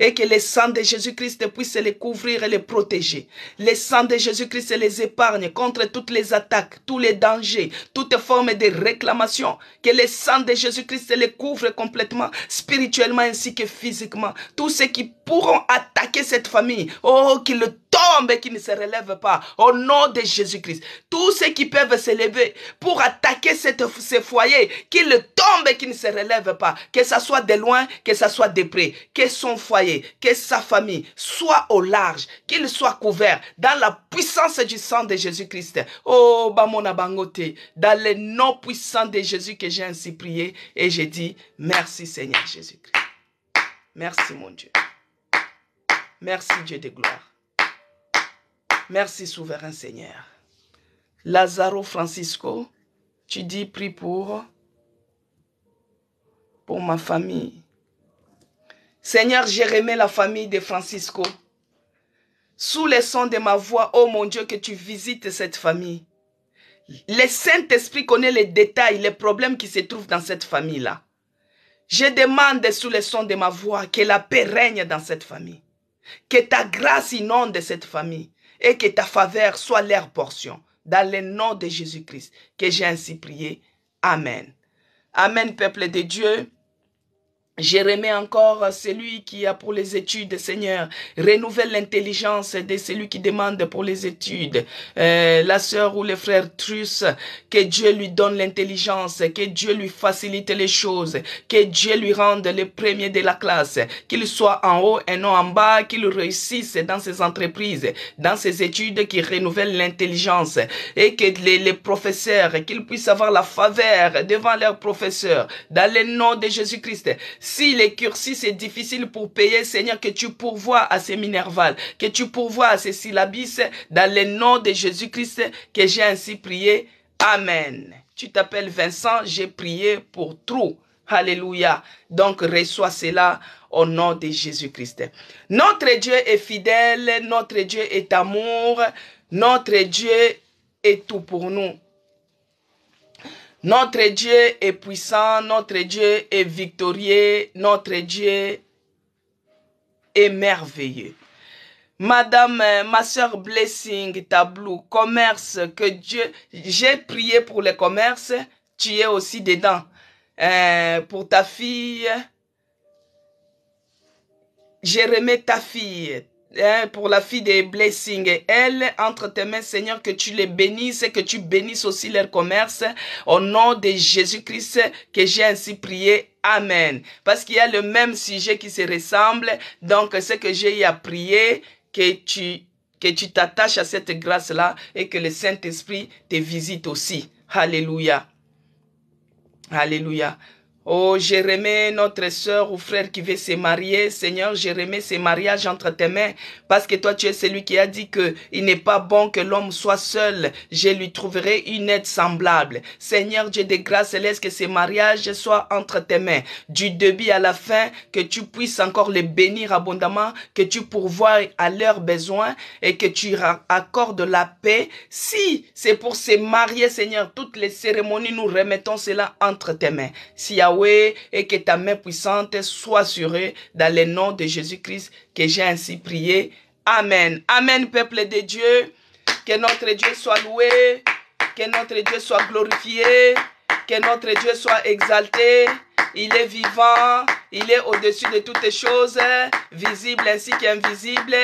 Et que le sang de Jésus-Christ puisse les couvrir et les protéger. Le sang de Jésus-Christ les épargne contre toutes les attaques, tous les dangers, toutes formes de réclamation. Que le sang de Jésus-Christ les couvre complètement, spirituellement ainsi que physiquement. Tous ceux qui pourront attaquer cette famille, oh, qu'ils tombent et qui ne se relèvent pas, au nom de Jésus-Christ. Tous ceux qui peuvent se lever pour attaquer ce foyer, qu'ils tombent et qui ne se relèvent pas, que ça soit de loin, que ça soit de près, que son foyer, que sa famille soit au large, qu'il soit couvert dans la puissance du sang de Jésus-Christ. Oh, Bamona Bangote, dans le nom puissant de Jésus que j'ai ainsi prié et j'ai dit merci Seigneur Jésus-Christ. Merci mon Dieu. Merci Dieu de gloire. Merci souverain Seigneur. Lazaro Francisco, tu dis prie pour ma famille. Seigneur, je remets la famille de Francisco. Sous le son de ma voix, oh mon Dieu, que tu visites cette famille. Le Saint-Esprit connaît les détails, les problèmes qui se trouvent dans cette famille-là. Je demande sous le son de ma voix que la paix règne dans cette famille. Que ta grâce inonde cette famille. Et que ta faveur soit leur portion. Dans le nom de Jésus-Christ, que j'ai ainsi prié. Amen. Amen, peuple de Dieu. Je remets encore celui qui a pour les études, Seigneur. Renouvelle l'intelligence de celui qui demande pour les études. La sœur ou le frère Truss, que Dieu lui donne l'intelligence, que Dieu lui facilite les choses, que Dieu lui rende le premier de la classe, qu'il soit en haut et non en bas, qu'il réussisse dans ses entreprises, dans ses études, qu'il renouvelle l'intelligence et que les professeurs, qu'ils puissent avoir la faveur devant leurs professeurs, dans le nom de Jésus-Christ. Si les cursus c'est difficile pour payer, Seigneur, que tu pourvoies à ces minervales, que tu pourvoies à ces syllabis, dans le nom de Jésus-Christ, que j'ai ainsi prié. Amen. Tu t'appelles Vincent, j'ai prié pour trop. Alléluia. Donc reçois cela au nom de Jésus-Christ. Notre Dieu est fidèle, notre Dieu est amour, notre Dieu est tout pour nous. Notre Dieu est puissant, notre Dieu est victorieux, notre Dieu est merveilleux. Madame, ma soeur Blessing, Tableau, commerce, que Dieu, j'ai prié pour le commerce, tu es aussi dedans. Pour ta fille, je remets ta fille. Pour la fille des Blessing, elle, entre tes mains, Seigneur, que tu les bénisses et que tu bénisses aussi leur commerce. Au nom de Jésus-Christ, que j'ai ainsi prié. Amen. Parce qu'il y a le même sujet qui se ressemble. Donc, ce que j'ai à prier, que tu t'attaches à cette grâce-là et que le Saint-Esprit te visite aussi. Alléluia. Alléluia. Oh, je remets notre soeur ou frère qui veut se marier. Seigneur, je remets ce mariage entre tes mains. Parce que toi, tu es celui qui a dit que il n'est pas bon que l'homme soit seul. Je lui trouverai une aide semblable. Seigneur, Dieu de grâce, laisse que ce mariage soit entre tes mains. Du début à la fin, que tu puisses encore les bénir abondamment, que tu pourvoies à leurs besoins et que tu accordes la paix. Si c'est pour se marier, Seigneur, toutes les cérémonies, nous remettons cela entre tes mains. Si Yahweh, et que ta main puissante soit sur eux dans le nom de Jésus-Christ que j'ai ainsi prié. Amen. Amen, peuple de Dieu. Que notre Dieu soit loué, que notre Dieu soit glorifié, que notre Dieu soit exalté. Il est vivant, il est au-dessus de toutes les choses, visible ainsi qu'invisible.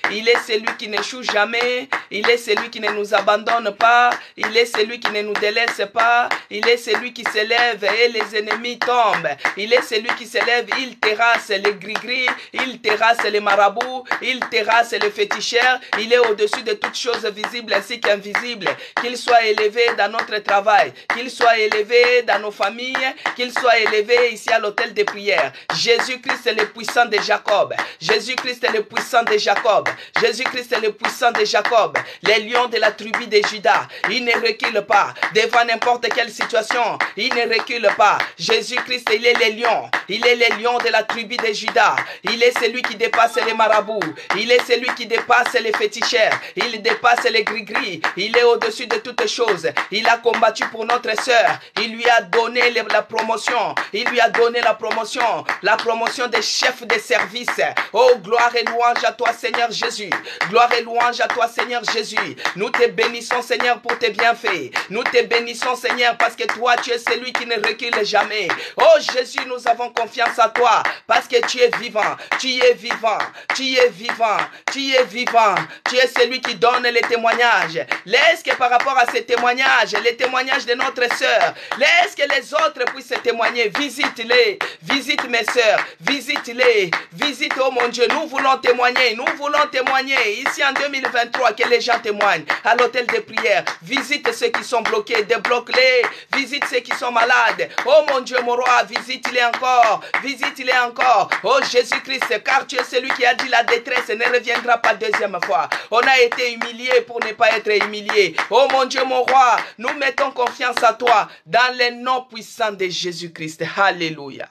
Il est celui qui n'échoue jamais, il est celui qui ne nous abandonne pas, il est celui qui ne nous délaisse pas, il est celui qui s'élève et les ennemis tombent. Il est celui qui s'élève, il terrasse les gris-gris, il terrasse les marabouts, il terrasse les féticheurs. Il est au-dessus de toutes choses visibles ainsi qu'invisibles. Qu'il soit élevé dans notre travail, qu'il soit élevé dans nos familles, qu'il soit élevé ici à l'hôtel de prière. Jésus-Christ est le puissant de Jacob. Jésus-Christ est le puissant de Jacob. Jésus-Christ est le puissant de Jacob. Les lions de la tribu de Juda, il ne recule pas devant n'importe quelle situation. Il ne recule pas. Jésus-Christ, il est le lion. Il est le lion de la tribu de Juda. Il est celui qui dépasse les marabouts. Il est celui qui dépasse les féticheurs. Il dépasse les gris-gris. Il est au-dessus de toutes choses. Il a combattu pour notre sœur. Il lui a donné la promotion. Il lui a donné la promotion des chefs de service. Oh, gloire et louange à toi, Seigneur Jésus. Gloire et louange à toi, Seigneur Jésus. Nous te bénissons, Seigneur, pour tes bienfaits. Nous te bénissons, Seigneur, parce que toi, tu es celui qui ne recule jamais. Oh, Jésus, nous avons confiance à toi, parce que tu es vivant. Tu es vivant. Tu es vivant. Tu es vivant. Tu es celui qui donne les témoignages. Laisse que par rapport à ces témoignages, les témoignages de notre sœur, laisse que les autres puissent témoigner. Visite-les, visite mes sœurs, visite-les, visite, oh mon Dieu, nous voulons témoigner ici en 2023, que les gens témoignent à l'hôtel de prière. Visite ceux qui sont bloqués, débloque-les, visite ceux qui sont malades. Oh mon Dieu, mon roi, visite-les encore, visite-les encore. Oh Jésus-Christ, car tu es celui qui a dit la détresse ne reviendra pas deuxième fois. On a été humilié pour ne pas être humilié. Oh mon Dieu, mon roi, nous mettons confiance à toi dans le nom puissant de Jésus-Christ. Alléluia.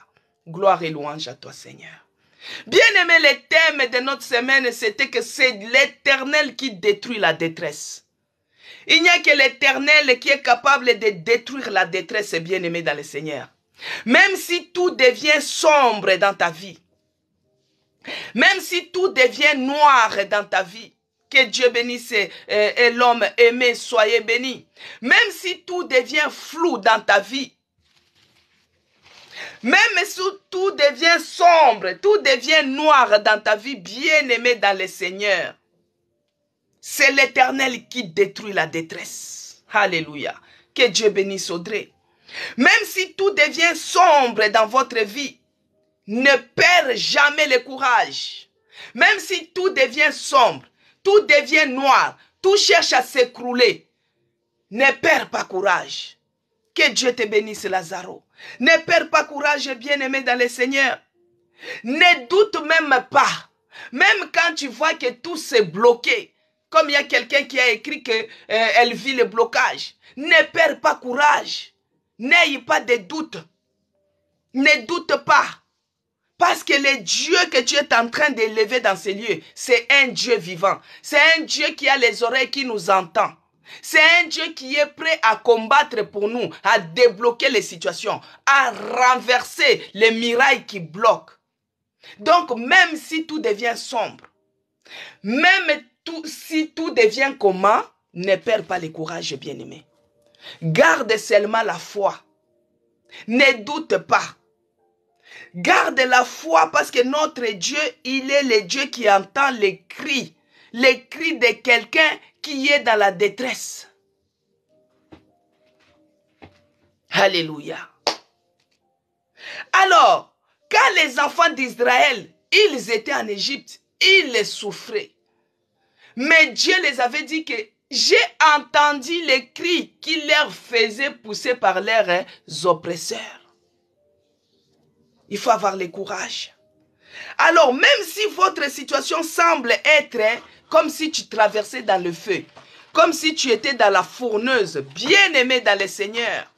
Gloire et louange à toi, Seigneur. Bien-aimé, le thème de notre semaine, c'était que c'est l'Éternel qui détruit la détresse. Il n'y a que l'Éternel qui est capable de détruire la détresse, bien-aimé dans le Seigneur. Même si tout devient sombre dans ta vie, même si tout devient noir dans ta vie, que Dieu bénisse et l'homme aimé, soyez bénis. Même si tout devient flou dans ta vie, même si tout devient sombre, tout devient noir dans ta vie, bien-aimé dans le Seigneur, c'est l'Éternel qui détruit la détresse. Alléluia. Que Dieu bénisse Audrey. Même si tout devient sombre dans votre vie, ne perds jamais le courage. Même si tout devient sombre, tout devient noir, tout cherche à s'écrouler, ne perds pas courage. Que Dieu te bénisse, Lazaro. Ne perds pas courage, bien-aimé dans le Seigneur. Ne doute même pas. Même quand tu vois que tout s'est bloqué, comme il y a quelqu'un qui a écrit qu'elle vit le blocage, ne perds pas courage. N'ayez pas de doute. Ne doute pas. Parce que le Dieu que tu es en train d'élever dans ces lieux, c'est un Dieu vivant. C'est un Dieu qui a les oreilles, qui nous entend. C'est un Dieu qui est prêt à combattre pour nous, à débloquer les situations, à renverser les murailles qui bloquent. Donc, même si tout devient sombre, même si tout devient commun, ne perds pas le courage, bien-aimé. Garde seulement la foi. Ne doute pas. Garde la foi parce que notre Dieu, il est le Dieu qui entend les cris de quelqu'un qui est dans la détresse. Alléluia. Alors, quand les enfants d'Israël, ils étaient en Égypte, ils les souffraient. Mais Dieu les avait dit que j'ai entendu les cris qui leur faisaient pousser par leurs oppresseurs. Il faut avoir le courage. Alors, même si votre situation semble être comme si tu traversais dans le feu, comme si tu étais dans la fourneuse, bien aimé dans le Seigneur,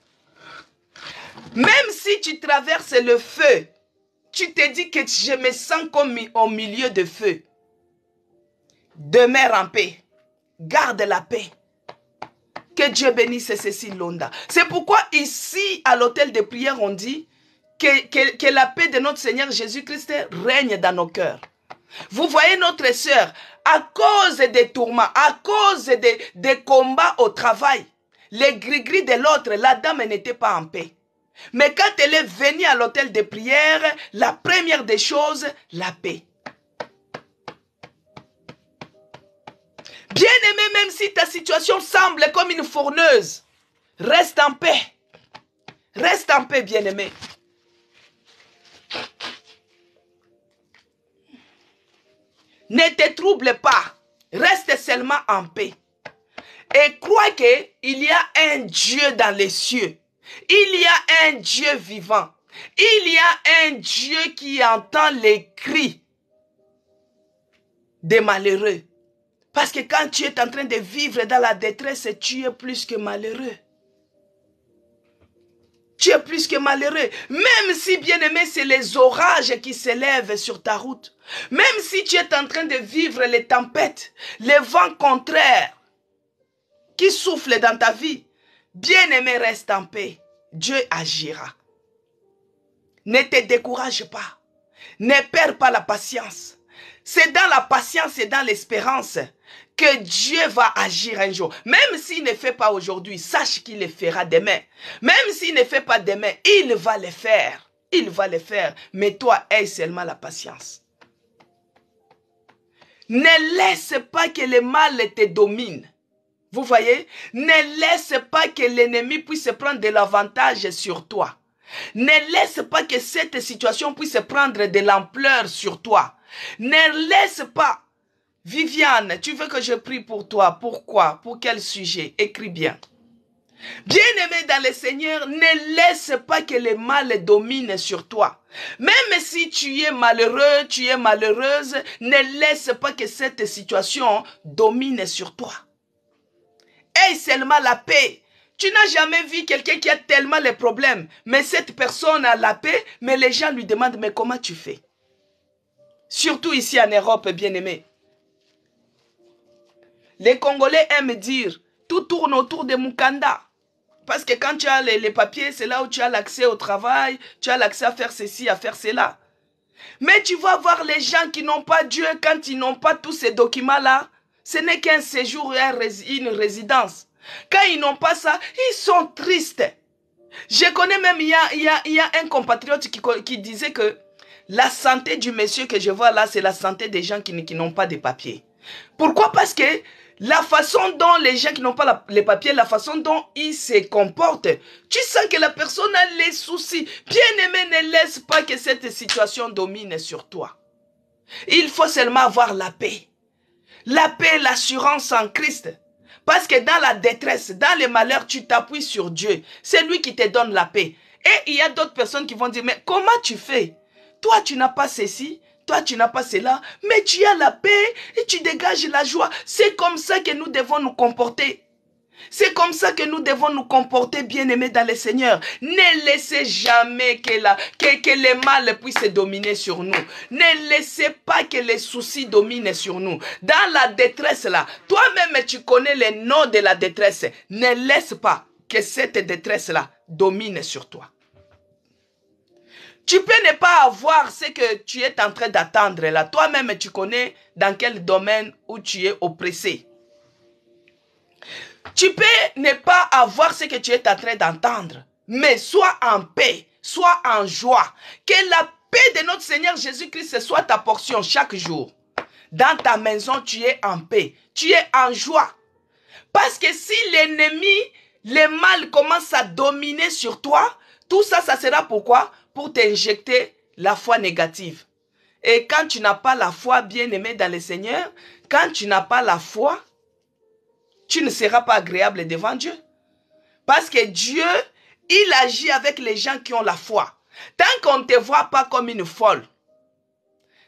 même si tu traverses le feu, tu te dis que je me sens comme au milieu de feu. Demeure en paix. Garde la paix. Que Dieu bénisse Cécile Londa. C'est pourquoi ici, à l'hôtel de prière, on dit que la paix de notre Seigneur Jésus-Christ règne dans nos cœurs. Vous voyez notre sœur, à cause des tourments, à cause des combats au travail, les gris-gris de l'autre, la dame n'était pas en paix. Mais quand elle est venue à l'hôtel de prière, la première des choses, la paix. Bien-aimé, même si ta situation semble comme une fourneuse, reste en paix. Reste en paix, bien-aimé. Ne te trouble pas. Reste seulement en paix. Et crois qu'il y a un Dieu dans les cieux. Il y a un Dieu vivant. Il y a un Dieu qui entend les cris des malheureux. Parce que quand tu es en train de vivre dans la détresse, tu es plus que malheureux. Tu es plus que malheureux. Même si, bien-aimé, c'est les orages qui s'élèvent sur ta route. Même si tu es en train de vivre les tempêtes, les vents contraires qui soufflent dans ta vie, bien-aimé, reste en paix. Dieu agira. Ne te décourage pas. Ne perds pas la patience. C'est dans la patience et dans l'espérance que Dieu va agir un jour. Même s'il ne fait pas aujourd'hui, sache qu'il le fera demain. Même s'il ne fait pas demain, il va le faire. Il va le faire. Mais toi, aie seulement la patience. Ne laisse pas que le mal te domine. Vous voyez? Ne laisse pas que l'ennemi puisse prendre de l'avantage sur toi. Ne laisse pas que cette situation puisse prendre de l'ampleur sur toi. Ne laisse pas. Viviane, tu veux que je prie pour toi? Pourquoi? Pour quel sujet? Écris bien. Bien-aimé dans le Seigneur, ne laisse pas que le mal domine sur toi. Même si tu es malheureux, tu es malheureuse, ne laisse pas que cette situation domine sur toi. Aie seulement la paix. Tu n'as jamais vu quelqu'un qui a tellement de problèmes, mais cette personne a la paix, mais les gens lui demandent, mais comment tu fais? Surtout ici en Europe, bien-aimé. Les Congolais aiment dire, tout tourne autour de Mukanda. Parce que quand tu as les papiers, c'est là où tu as l'accès au travail, tu as l'accès à faire ceci, à faire cela. Mais tu vas voir les gens qui n'ont pas Dieu, quand ils n'ont pas tous ces documents-là, ce n'est qu'un séjour et une résidence. Quand ils n'ont pas ça, ils sont tristes. Je connais même, il y a un compatriote qui disait que la santé du monsieur que je vois là, c'est la santé des gens qui n'ont pas de papiers. Pourquoi? Parce que la façon dont les gens qui n'ont pas les papiers, la façon dont ils se comportent, tu sens que la personne a les soucis. Bien-aimé, ne laisse pas que cette situation domine sur toi. Il faut seulement avoir la paix. La paix, l'assurance en Christ. Parce que dans la détresse, dans le malheur, tu t'appuies sur Dieu. C'est lui qui te donne la paix. Et il y a d'autres personnes qui vont dire, mais comment tu fais? toi tu n'as pas ceci, toi tu n'as pas cela, mais tu as la paix et tu dégages la joie. C'est comme ça que nous devons nous comporter. C'est comme ça que nous devons nous comporter, bien-aimés dans le Seigneur. Ne laissez jamais que les mal puissent dominer sur nous. Ne laissez pas que les soucis dominent sur nous. Dans la détresse là, toi-même tu connais les noms de la détresse. Ne laisse pas que cette détresse là domine sur toi. Tu peux ne pas avoir ce que tu es en train d'attendre là. Toi-même tu connais dans quel domaine où tu es oppressé. Tu peux ne pas avoir ce que tu es en train d'entendre, mais sois en paix, sois en joie. Que la paix de notre Seigneur Jésus-Christ soit ta portion chaque jour. Dans ta maison, tu es en paix, tu es en joie. Parce que si l'ennemi, le mal commence à dominer sur toi, tout ça, ça sera pourquoi? Pour t'injecter la foi négative. Et quand tu n'as pas la foi, bien-aimé dans le Seigneur, quand tu n'as pas la foi, tu ne seras pas agréable devant Dieu. Parce que Dieu, il agit avec les gens qui ont la foi. Tant qu'on ne te voit pas comme une folle,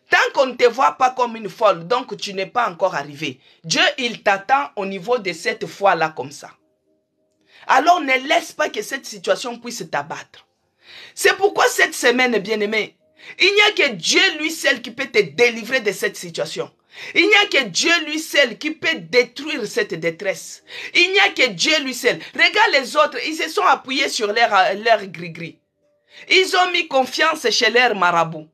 tant qu'on ne te voit pas comme une folle, donc tu n'es pas encore arrivé. Dieu, il t'attend au niveau de cette foi-là comme ça. Alors ne laisse pas que cette situation puisse t'abattre. C'est pourquoi cette semaine, bien-aimé, il n'y a que Dieu lui seul qui peut te délivrer de cette situation. Il n'y a que Dieu lui seul qui peut détruire cette détresse. Il n'y a que Dieu lui seul. Regarde les autres, ils se sont appuyés sur leur gris-gris. Ils ont mis confiance chez leur marabout.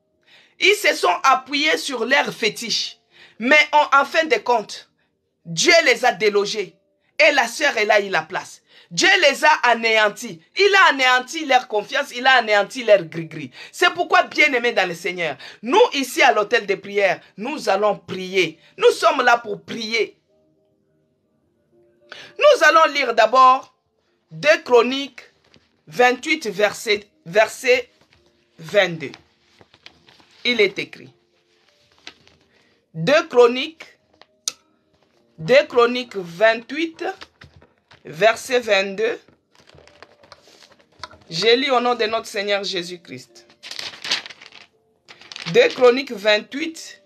Ils se sont appuyés sur leur fétiche. Mais en fin de compte, Dieu les a délogés. Et la sœur est là, il la place. Dieu les a anéantis. Il a anéanti leur confiance, il a anéanti leur gris-gris. C'est pourquoi, bien-aimés dans le Seigneur, nous ici à l'hôtel de prière, nous allons prier. Nous sommes là pour prier. Nous allons lire d'abord 2 Chroniques 28, verset 22. Il est écrit. 2 Chroniques 28, verset 22. Je lis au nom de notre Seigneur Jésus-Christ. 2 Chroniques 28,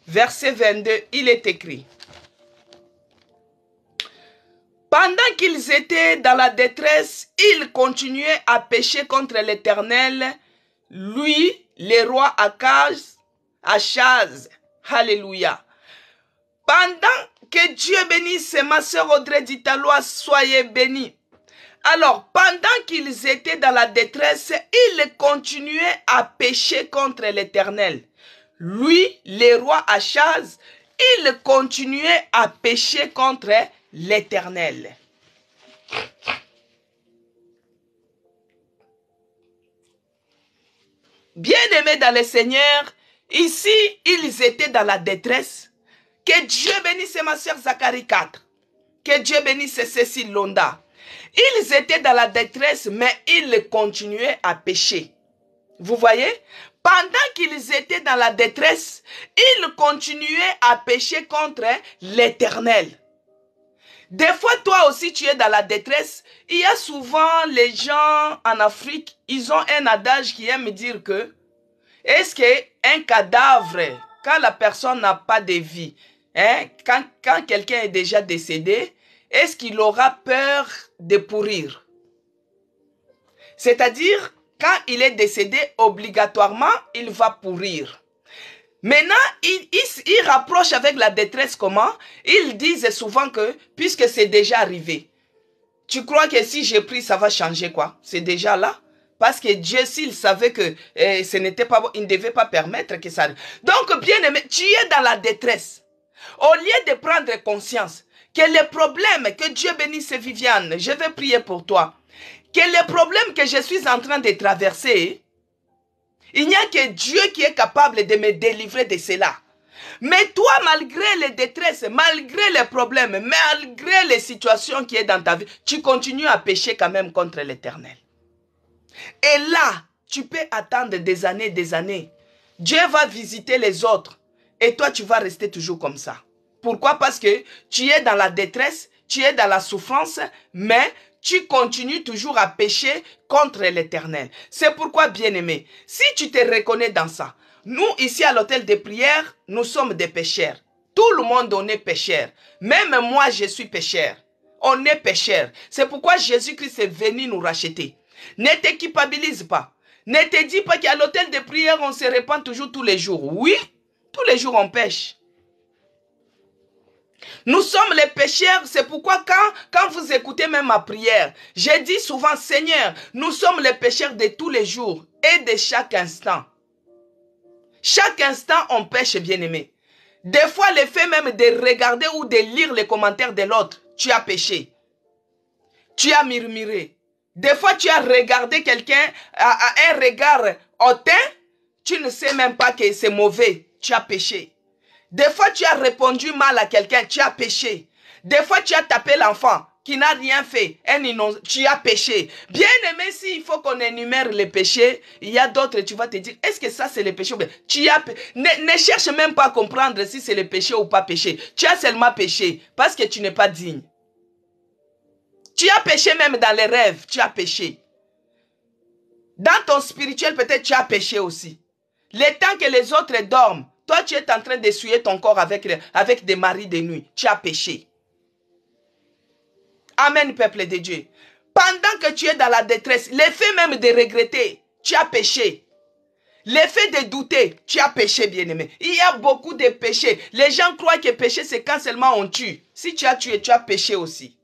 verset 22, il est écrit. Pendant qu'ils étaient dans la détresse, ils continuaient à pécher contre l'Éternel, lui, le roi Achaz. Alléluia. Pendant que Dieu bénisse ma sœur Audrey Ditalois, soyez bénis. Alors, pendant qu'ils étaient dans la détresse, ils continuaient à pécher contre l'Éternel. Lui, le roi Achaz, il continuait à pécher contre l'Éternel. Bien-aimés dans le Seigneur, ici, ils étaient dans la détresse. Que Dieu bénisse ma sœur Zacharie 4. Que Dieu bénisse Cécile Londa. Ils étaient dans la détresse, mais ils continuaient à pécher. Vous voyez? Pendant qu'ils étaient dans la détresse, ils continuaient à pécher contre l'Éternel. Des fois, toi aussi, tu es dans la détresse. Il y a souvent les gens en Afrique, ils ont un adage qui aime dire que est-ce qu'un cadavre, quand la personne n'a pas de vie, hein, quand quelqu'un est déjà décédé, est-ce qu'il aura peur de pourrir? C'est-à-dire, quand il est décédé, obligatoirement, il va pourrir. Maintenant, ils rapprochent avec la détresse comment? Ils disent souvent que, puisque c'est déjà arrivé, tu crois que si j'ai pris, ça va changer quoi? C'est déjà là. Parce que Dieu, s'il savait que ce n'était pas bon, il ne devait pas permettre que ça arrive. Donc, bien aimé, tu es dans la détresse. Au lieu de prendre conscience que les problèmes, que Dieu bénisse Viviane, je vais prier pour toi, que les problèmes que je suis en train de traverser, il n'y a que Dieu qui est capable de me délivrer de cela. Mais toi, malgré les détresses, malgré les problèmes, malgré les situations qui sont dans ta vie, tu continues à pécher quand même contre l'Éternel. Et là, tu peux attendre des années, des années. Dieu va visiter les autres. Et toi, tu vas rester toujours comme ça. Pourquoi? Parce que tu es dans la détresse, tu es dans la souffrance, mais tu continues toujours à pécher contre l'Éternel. C'est pourquoi, bien-aimé, si tu te reconnais dans ça, nous, ici à l'hôtel de prière, nous sommes des pécheurs. Tout le monde, on est pécheur. Même moi, je suis pécheur. On est pécheur. C'est pourquoi Jésus-Christ est venu nous racheter. Ne te culpabilise pas. Ne te dis pas qu'à l'hôtel de prière, on se répand toujours tous les jours. Oui, tous les jours, on pêche. Nous sommes les pécheurs, c'est pourquoi quand vous écoutez même ma prière, je dis souvent, Seigneur, nous sommes les pécheurs de tous les jours et de chaque instant. Chaque instant, on pêche, bien-aimé. Des fois, le fait même de regarder ou de lire les commentaires de l'autre, tu as péché. Tu as murmuré. Des fois, tu as regardé quelqu'un à un regard hautain, tu ne sais même pas que c'est mauvais, tu as péché. Des fois, tu as répondu mal à quelqu'un, tu as péché. Des fois, tu as tapé l'enfant qui n'a rien fait, tu as péché. Bien aimé, s'il faut qu'on énumère les péchés, il y a d'autres, tu vas te dire, est-ce que ça c'est le péché? Ne cherche même pas à comprendre si c'est le péché ou pas péché. Tu as seulement péché parce que tu n'es pas digne. Tu as péché même dans les rêves, tu as péché. Dans ton spirituel, peut-être tu as péché aussi. Le temps que les autres dorment, toi tu es en train d'essuyer ton corps avec des maris de nuit. Tu as péché. Amen, peuple de Dieu. Pendant que tu es dans la détresse, l'effet même de regretter, tu as péché. L'effet de douter, tu as péché, bien-aimé. Il y a beaucoup de péchés. Les gens croient que péché, c'est quand seulement on tue. Si tu as tué, tu as péché aussi.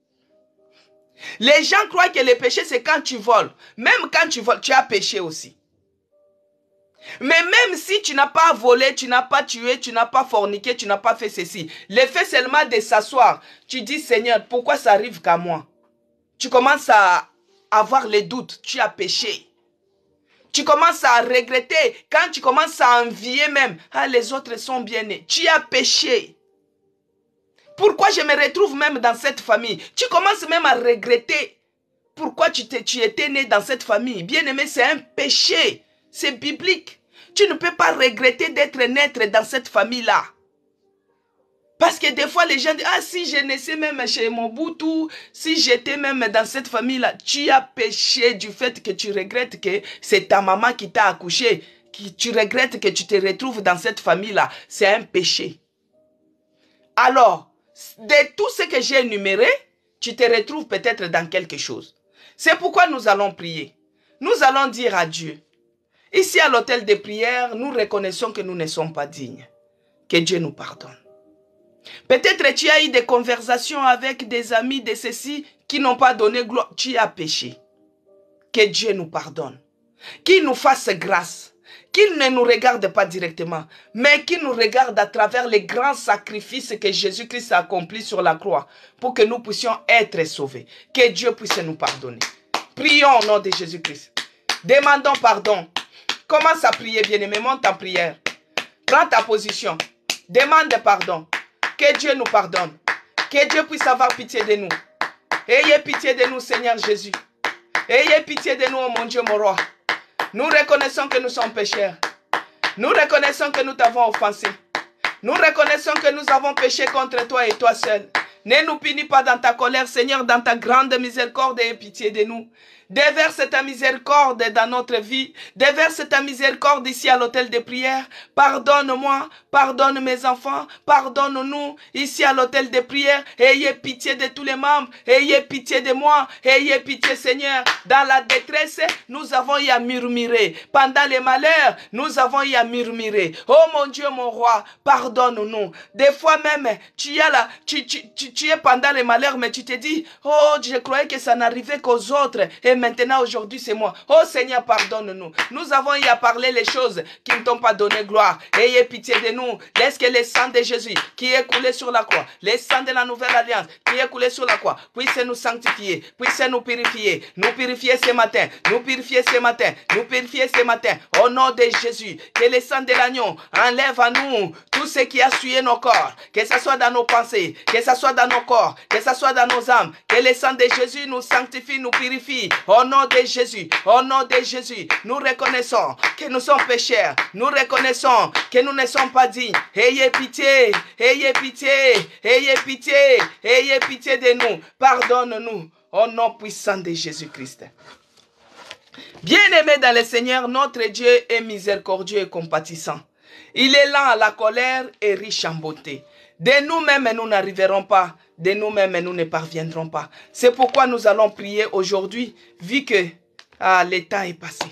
Les gens croient que le péché, c'est quand tu voles. Même quand tu voles, tu as péché aussi. Mais même si tu n'as pas volé, tu n'as pas tué, tu n'as pas forniqué, tu n'as pas fait ceci, le fait seulement de s'asseoir, tu dis, Seigneur, pourquoi ça arrive qu'à moi? Tu commences à avoir les doutes, tu as péché. Tu commences à regretter, quand tu commences à envier même, ah, les autres sont bien nés, tu as péché. Pourquoi je me retrouve même dans cette famille? Tu commences même à regretter pourquoi tu étais né dans cette famille. Bien aimé, c'est un péché. C'est biblique. Tu ne peux pas regretter d'être naître dans cette famille-là. Parce que des fois, les gens disent, ah, si je naissais même chez Mobutu, si j'étais même dans cette famille-là, tu as péché du fait que tu regrettes que c'est ta maman qui t'a accouché, tu regrettes que tu te retrouves dans cette famille-là. C'est un péché. Alors, de tout ce que j'ai énuméré, tu te retrouves peut-être dans quelque chose. C'est pourquoi nous allons prier. Nous allons dire à Dieu, ici à l'hôtel de prière, nous reconnaissons que nous ne sommes pas dignes. Que Dieu nous pardonne. Peut-être tu as eu des conversations avec des amis de ceux-ci qui n'ont pas donné gloire. Tu as péché. Que Dieu nous pardonne. Qu'il nous fasse grâce. Qu'il ne nous regarde pas directement, mais qu'il nous regarde à travers les grands sacrifices que Jésus-Christ a accomplis sur la croix pour que nous puissions être sauvés. Que Dieu puisse nous pardonner. Prions au nom de Jésus-Christ. Demandons pardon. Commence à prier, bien-aimé. Monte en prière. Prends ta position. Demande pardon. Que Dieu nous pardonne. Que Dieu puisse avoir pitié de nous. Ayez pitié de nous, Seigneur Jésus. Ayez pitié de nous, oh mon Dieu, mon roi. Nous reconnaissons que nous sommes pécheurs. Nous reconnaissons que nous t'avons offensé. Nous reconnaissons que nous avons péché contre toi et toi seul. Ne nous punis pas dans ta colère, Seigneur, dans ta grande miséricorde et pitié de nous. Déverse ta miséricorde dans notre vie. Déverse ta miséricorde ici à l'hôtel de prière. Pardonne-moi, pardonne mes enfants, pardonne-nous ici à l'hôtel de prière. Ayez pitié de tous les membres. Ayez pitié de moi. Ayez pitié, Seigneur. Dans la détresse, nous avons eu à murmurer. Pendant les malheurs, nous avons eu à murmurer. Oh mon Dieu, mon roi, pardonne-nous. Des fois même, tu es pendant les malheurs, mais tu te dis, oh, je croyais que ça n'arrivait qu'aux autres. Et maintenant, aujourd'hui, c'est moi. Oh Seigneur, pardonne-nous. Nous avons eu à parler les choses qui ne t'ont pas donné gloire. Ayez pitié de nous. Laisse que le sang de Jésus qui est coulé sur la croix, le sang de la nouvelle alliance qui est coulé sur la croix, puisse nous sanctifier, puisse nous purifier ce matin, nous purifier ce matin, nous purifier ce matin. Au nom de Jésus, que le sang de l'agneau enlève à nous tout ce qui a souillé nos corps, que ce soit dans nos pensées, que ce soit dans nos corps, que ce soit dans nos âmes, que le sang de Jésus nous sanctifie, nous purifie. Au nom de Jésus, au nom de Jésus, nous reconnaissons que nous sommes pécheurs. Nous reconnaissons que nous ne sommes pas dignes. Ayez pitié, ayez pitié, ayez pitié, ayez pitié de nous. Pardonne-nous. Au nom puissant de Jésus-Christ. Bien-aimé dans le Seigneur, notre Dieu est miséricordieux et compatissant. Il est lent à la colère et riche en beauté. De nous-mêmes, nous n'arriverons pas. De nous-mêmes, nous ne parviendrons pas. C'est pourquoi nous allons prier aujourd'hui, vu que le temps est passé.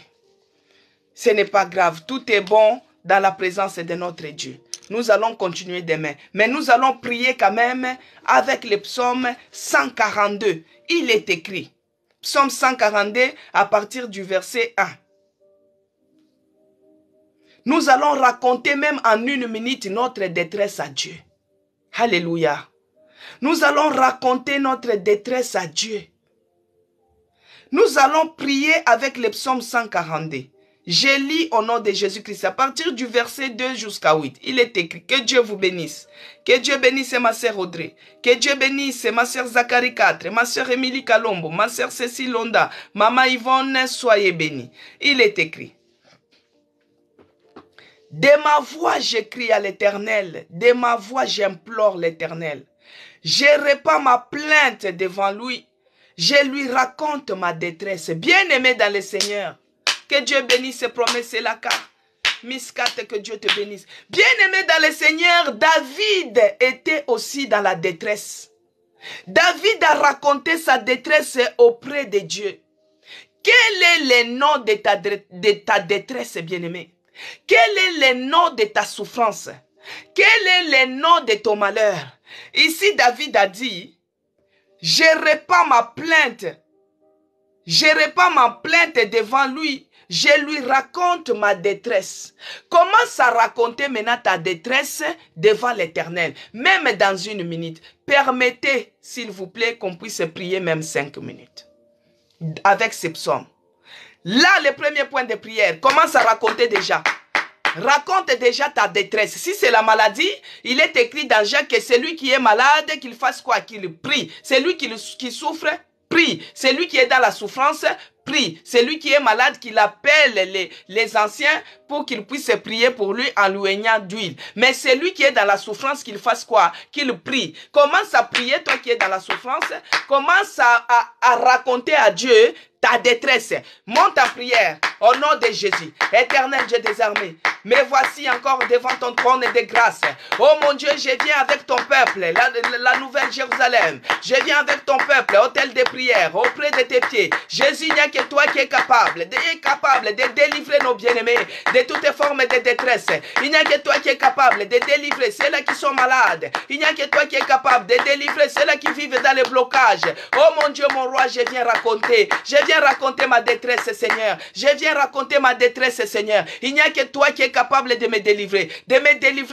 Ce n'est pas grave. Tout est bon dans la présence de notre Dieu. Nous allons continuer demain. Mais nous allons prier quand même avec le psaume 142. Il est écrit. Psaume 142 à partir du verset 1. Nous allons raconter même en 1 minute notre détresse à Dieu. Alléluia. Nous allons raconter notre détresse à Dieu. Nous allons prier avec le psaume 142. Je lis au nom de Jésus-Christ à partir du verset 2 jusqu'à 8. Il est écrit, que Dieu vous bénisse. Que Dieu bénisse ma sœur Audrey. Que Dieu bénisse ma sœur Zachary 4, ma sœur Émilie Kalombo, ma sœur Cécile Londa, maman Yvonne, soyez bénis. Il est écrit. De ma voix, j'écris à l'Éternel. De ma voix, j'implore l'Éternel. Je répands ma plainte devant lui. Je lui raconte ma détresse. Bien-aimé dans le Seigneur. Que Dieu bénisse ses promesses et la carte. Miscate, que Dieu te bénisse. Bien-aimé dans le Seigneur, David était aussi dans la détresse. David a raconté sa détresse auprès de Dieu. Quel est le nom de ta détresse, bien-aimé? Quel est le nom de ta souffrance? Quel est le nom de ton malheur? Ici, David a dit, je répands ma plainte. Je répands ma plainte devant lui. Je lui raconte ma détresse. Commence à raconter maintenant ta détresse devant l'Éternel. Même dans 1 minute. Permettez, s'il vous plaît, qu'on puisse prier même 5 minutes. Avec ces psaumes. Là, le premier point de prière. Commence à raconter déjà. Raconte déjà ta détresse. Si c'est la maladie, il est écrit dans Jacques que celui qui est malade, qu'il fasse quoi? Qu'il prie. Celui qui souffre, prie. Celui qui est dans la souffrance, prie. Celui qui est malade, qu'il appelle les anciens pour qu'ils puissent prier pour lui en lui ayant d'huile. Mais celui qui est dans la souffrance, qu'il fasse quoi? Qu'il prie. Commence à prier, toi qui es dans la souffrance. Commence à raconter à Dieu ta détresse. Monte en prière au nom de Jésus. Éternel Dieu des armées, me voici encore devant ton trône de grâce. Oh mon Dieu, je viens avec ton peuple, la nouvelle Jérusalem. Je viens avec ton peuple, hôtel de prière, auprès de tes pieds. Jésus, il n'y a que toi qui es capable de délivrer nos bien-aimés de toutes formes de détresse. Il n'y a que toi qui es capable de délivrer ceux-là qui sont malades. Il n'y a que toi qui es capable de délivrer ceux-là qui vivent dans les blocages. Oh mon Dieu, mon roi, je viens raconter ma détresse, Seigneur. Je viens raconter ma détresse, Seigneur. Il n'y a que toi qui es capable de me délivrer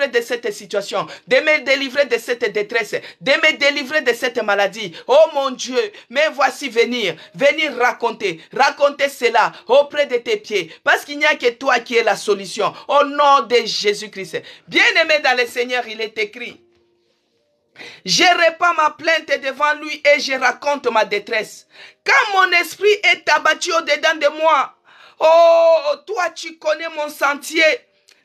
de cette situation, de me délivrer de cette détresse, de me délivrer de cette maladie. Oh mon Dieu, mais voici venir raconter cela auprès de tes pieds, parce qu'il n'y a que toi qui es la solution. Au nom de Jésus-Christ. Bien-aimé dans le Seigneur, il est écrit. Je répands ma plainte devant lui et je raconte ma détresse. Quand mon esprit est abattu au-dedans de moi, oh, toi tu connais mon sentier.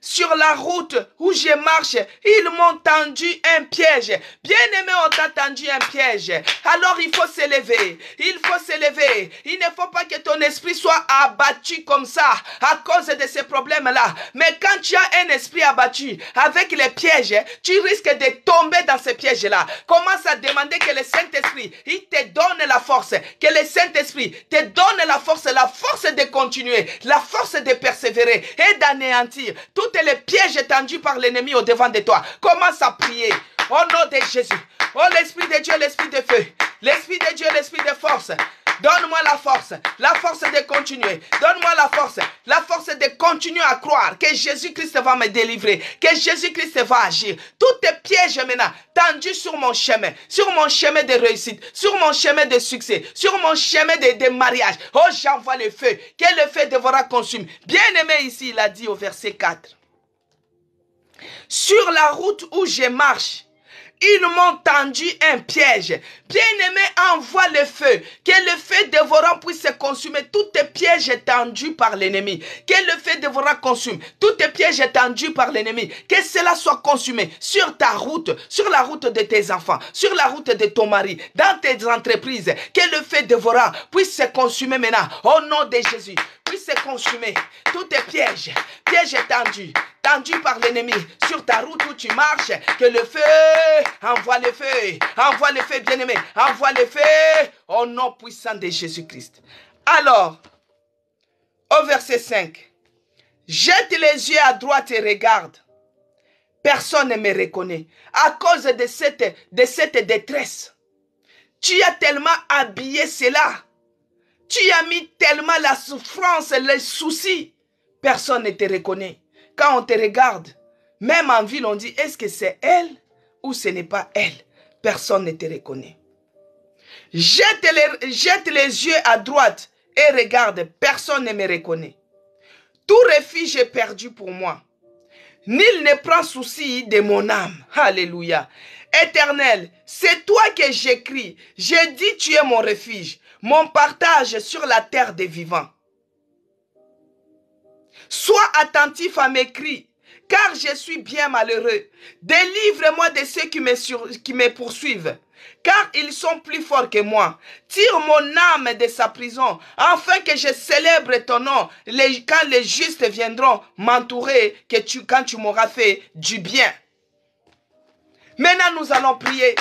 Sur la route où je marche, ils m'ont tendu un piège. Bien-aimé, on t'a tendu un piège. Alors il faut s'élever. Il ne faut pas que ton esprit soit abattu comme ça à cause de ces problèmes-là. Mais quand tu as un esprit abattu avec les pièges, tu risques de tomber dans ces pièges-là. Commence à demander que le Saint-Esprit, il te donne la force. Que le Saint-Esprit te donne la force de continuer, la force de persévérer et d'anéantir toutes les pièges tendus par l'ennemi au devant de toi. Commence à prier au nom de Jésus. Oh l'Esprit de Dieu, l'Esprit de feu, l'Esprit de Dieu, l'Esprit de force. Donne-moi la force de continuer. Donne-moi la force de continuer à croire que Jésus-Christ va me délivrer, que Jésus-Christ va agir. Tous tes pièges maintenant tendus sur mon chemin de réussite, sur mon chemin de succès, sur mon chemin de mariage. Oh, j'envoie le feu, que le feu devra consumer. Bien-aimé ici, il a dit au verset 4. Sur la route où je marche, Ils m'ont tendu un piège. Bien-aimé, envoie le feu. Que le feu dévorant puisse se consumer. Tous tes pièges tendus par l'ennemi. Que le feu dévorant consume. Tous tes pièges tendus par l'ennemi. Que cela soit consumé sur ta route, sur la route de tes enfants, sur la route de ton mari, dans tes entreprises. Que le feu dévorant puisse se consumer maintenant. Au nom de Jésus. Puisse se consumer. Tous tes pièges tendus. Tendu par l'ennemi, sur ta route où tu marches, que le feu, envoie le feu, bien-aimé, envoie le feu, au nom puissant de Jésus-Christ. Alors, au verset 5, jette les yeux à droite et regarde. Personne ne me reconnaît à cause de cette détresse. Tu as tellement habillé cela. Tu as mis tellement la souffrance, les soucis. Personne ne te reconnaît. Quand on te regarde, même en ville, on dit, est-ce que c'est elle ou ce n'est pas elle? Personne ne te reconnaît. Jette les yeux à droite et regarde, personne ne me reconnaît. Tout refuge est perdu pour moi. Nul ne prend souci de mon âme. Alléluia. Éternel, c'est toi que j'écris. J'ai dit, tu es mon refuge, mon partage sur la terre des vivants. Sois attentif à mes cris, car je suis bien malheureux. Délivre-moi de ceux qui me poursuivent, car ils sont plus forts que moi. Tire mon âme de sa prison, afin que je célèbre ton nom, quand les justes viendront m'entourer, quand tu m'auras fait du bien. Maintenant, nous allons prier.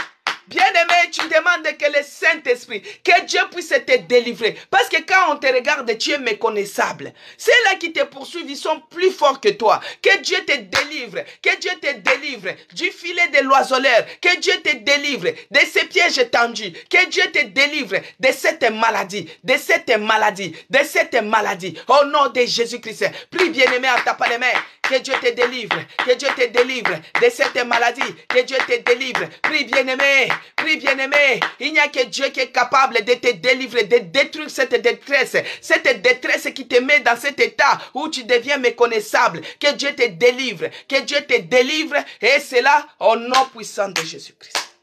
Bien-aimé, tu demandes que le Saint-Esprit, que Dieu puisse te délivrer. Parce que quand on te regarde, tu es méconnaissable. Ceux-là qui te poursuivent, ils sont plus forts que toi. Que Dieu te délivre. Que Dieu te délivre du filet de l'oiseleur. Que Dieu te délivre de ces pièges tendus. Que Dieu te délivre de cette maladie. De cette maladie. De cette maladie. Au nom de Jésus-Christ. Prie, bien-aimé, en tapant les mains. Que Dieu te délivre. Que Dieu te délivre de cette maladie. Que Dieu te délivre. Prie, bien-aimé. Prie, bien-aimé, il n'y a que Dieu qui est capable de te délivrer, de détruire cette détresse qui te met dans cet état où tu deviens méconnaissable. Que Dieu te délivre, et cela au nom puissant de Jésus-Christ.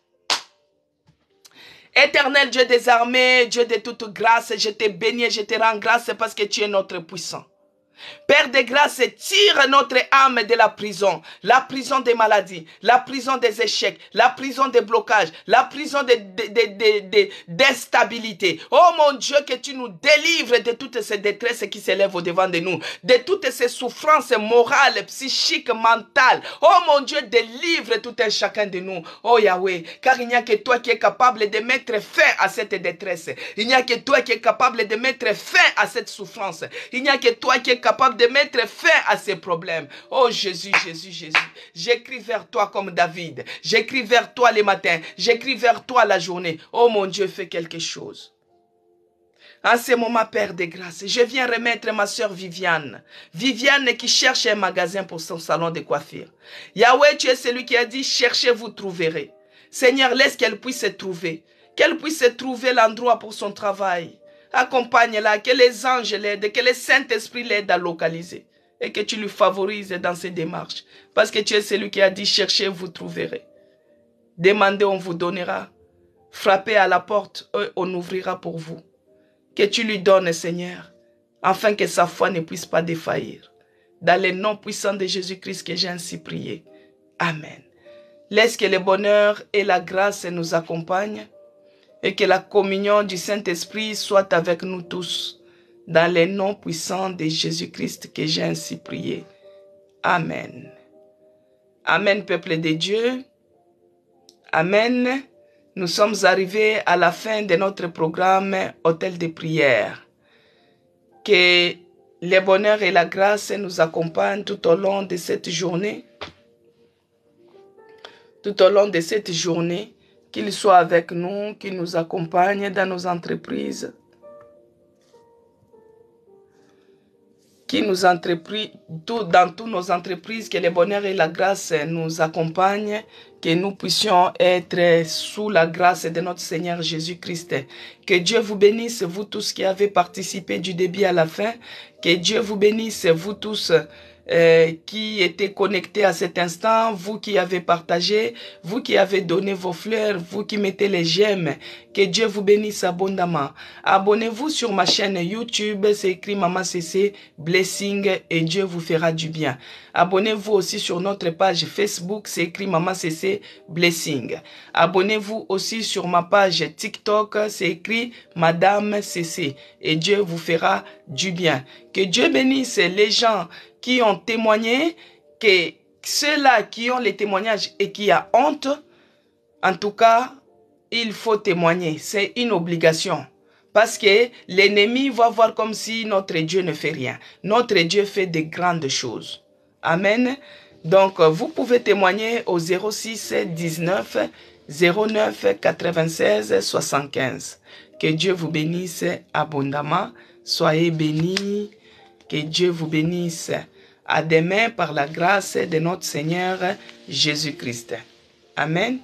Éternel Dieu des armées, Dieu de toute grâce, je te bénis et je te rends grâce parce que tu es notre puissant. Père de grâce, tire notre âme de la prison des maladies, la prison des échecs, la prison des blocages, la prison d'instabilité. Oh mon Dieu, que tu nous délivres de toutes ces détresses qui s'élèvent au-devant de nous, de toutes ces souffrances morales, psychiques, mentales. Oh mon Dieu, délivre tout un chacun de nous. Oh Yahweh, car il n'y a que toi qui es capable de mettre fin à cette détresse. Il n'y a que toi qui es capable de mettre fin à cette souffrance. Il n'y a que toi qui es capable de mettre fin à ces problèmes. Oh Jésus, Jésus, Jésus. J'écris vers toi comme David. J'écris vers toi les matins. J'écris vers toi la journée. Oh mon Dieu, fais quelque chose. En ce moment, Père de grâce, je viens remettre ma soeur Viviane. Viviane qui cherche un magasin pour son salon de coiffure. Yahweh, tu es celui qui a dit, cherchez, vous trouverez. Seigneur, laisse qu'elle puisse trouver. Qu'elle puisse trouver l'endroit pour son travail. Accompagne-la, que les anges l'aident, que le Saint-Esprit l'aide à localiser. Et que tu lui favorises dans ses démarches. Parce que tu es celui qui a dit, cherchez, vous trouverez. Demandez, on vous donnera. Frappez à la porte, on ouvrira pour vous. Que tu lui donnes, Seigneur, afin que sa foi ne puisse pas défaillir. Dans le nom puissant de Jésus-Christ que j'ai ainsi prié. Amen. Laisse que le bonheur et la grâce nous accompagnent et que la communion du Saint-Esprit soit avec nous tous. Dans le nom puissant de Jésus-Christ que j'ai ainsi prié. Amen. Amen, peuple de Dieu. Amen. Nous sommes arrivés à la fin de notre programme Hôtel de prière. Que le bonheur et la grâce nous accompagnent tout au long de cette journée. Tout au long de cette journée, qu'il soit avec nous, qu'il nous accompagne dans nos entreprises. Dans toutes nos entreprises, que le bonheur et la grâce nous accompagnent, que nous puissions être sous la grâce de notre Seigneur Jésus-Christ. Que Dieu vous bénisse, vous tous qui avez participé du début à la fin. Que Dieu vous bénisse, vous tous qui étaient connectés à cet instant, vous qui avez partagé, vous qui avez donné vos fleurs, vous qui mettez les j'aime. Que Dieu vous bénisse abondamment. Abonnez-vous sur ma chaîne YouTube, c'est écrit Maman CC Blessing et Dieu vous fera du bien. Abonnez-vous aussi sur notre page Facebook, c'est écrit Maman CC Blessing. Abonnez-vous aussi sur ma page TikTok, c'est écrit Madame CC et Dieu vous fera du bien. Que Dieu bénisse les gens qui ont témoigné, que ceux-là qui ont les témoignages et qui ont honte, en tout cas, il faut témoigner. C'est une obligation. Parce que l'ennemi va voir comme si notre Dieu ne fait rien. Notre Dieu fait de grandes choses. Amen. Donc, vous pouvez témoigner au 06 19 09 96 75. Que Dieu vous bénisse abondamment. Soyez bénis. Que Dieu vous bénisse. À demain par la grâce de notre Seigneur Jésus-Christ. Amen.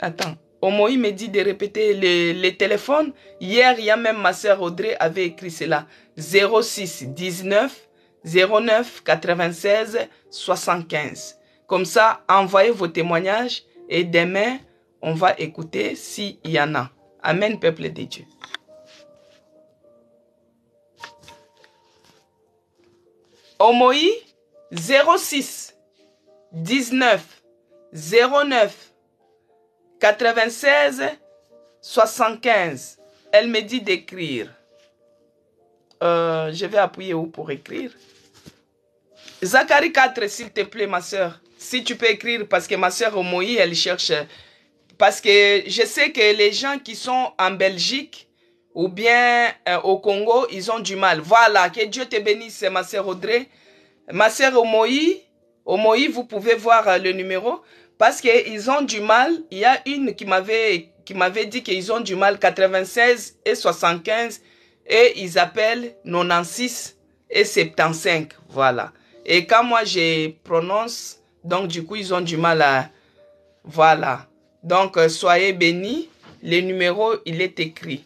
Attends, Omoï me dit de répéter les téléphones. Hier, il y a même ma sœur Audrey avait écrit cela. 06 19 09 96 75. Comme ça, envoyez vos témoignages et demain, on va écouter s'il y en a. Amen, peuple de Dieu. Omoï 06 19 09 96 75. Elle me dit d'écrire. Je vais appuyer où pour écrire? Zacharie 4, s'il te plaît, ma soeur. Si tu peux écrire, parce que ma soeur Omoï, elle cherche. Parce que je sais que les gens qui sont en Belgique ou bien au Congo, ils ont du mal. Voilà, que Dieu te bénisse, ma soeur Audrey. Ma soeur Omoï, vous pouvez voir le numéro. Parce qu'ils ont du mal. Il y a une qui m'avait dit qu'ils ont du mal 96 et 75. Et ils appellent 96 et 75. Voilà. Et quand moi je prononce, donc du coup ils ont du mal à... Voilà. Donc soyez bénis. Le numéro, il est écrit.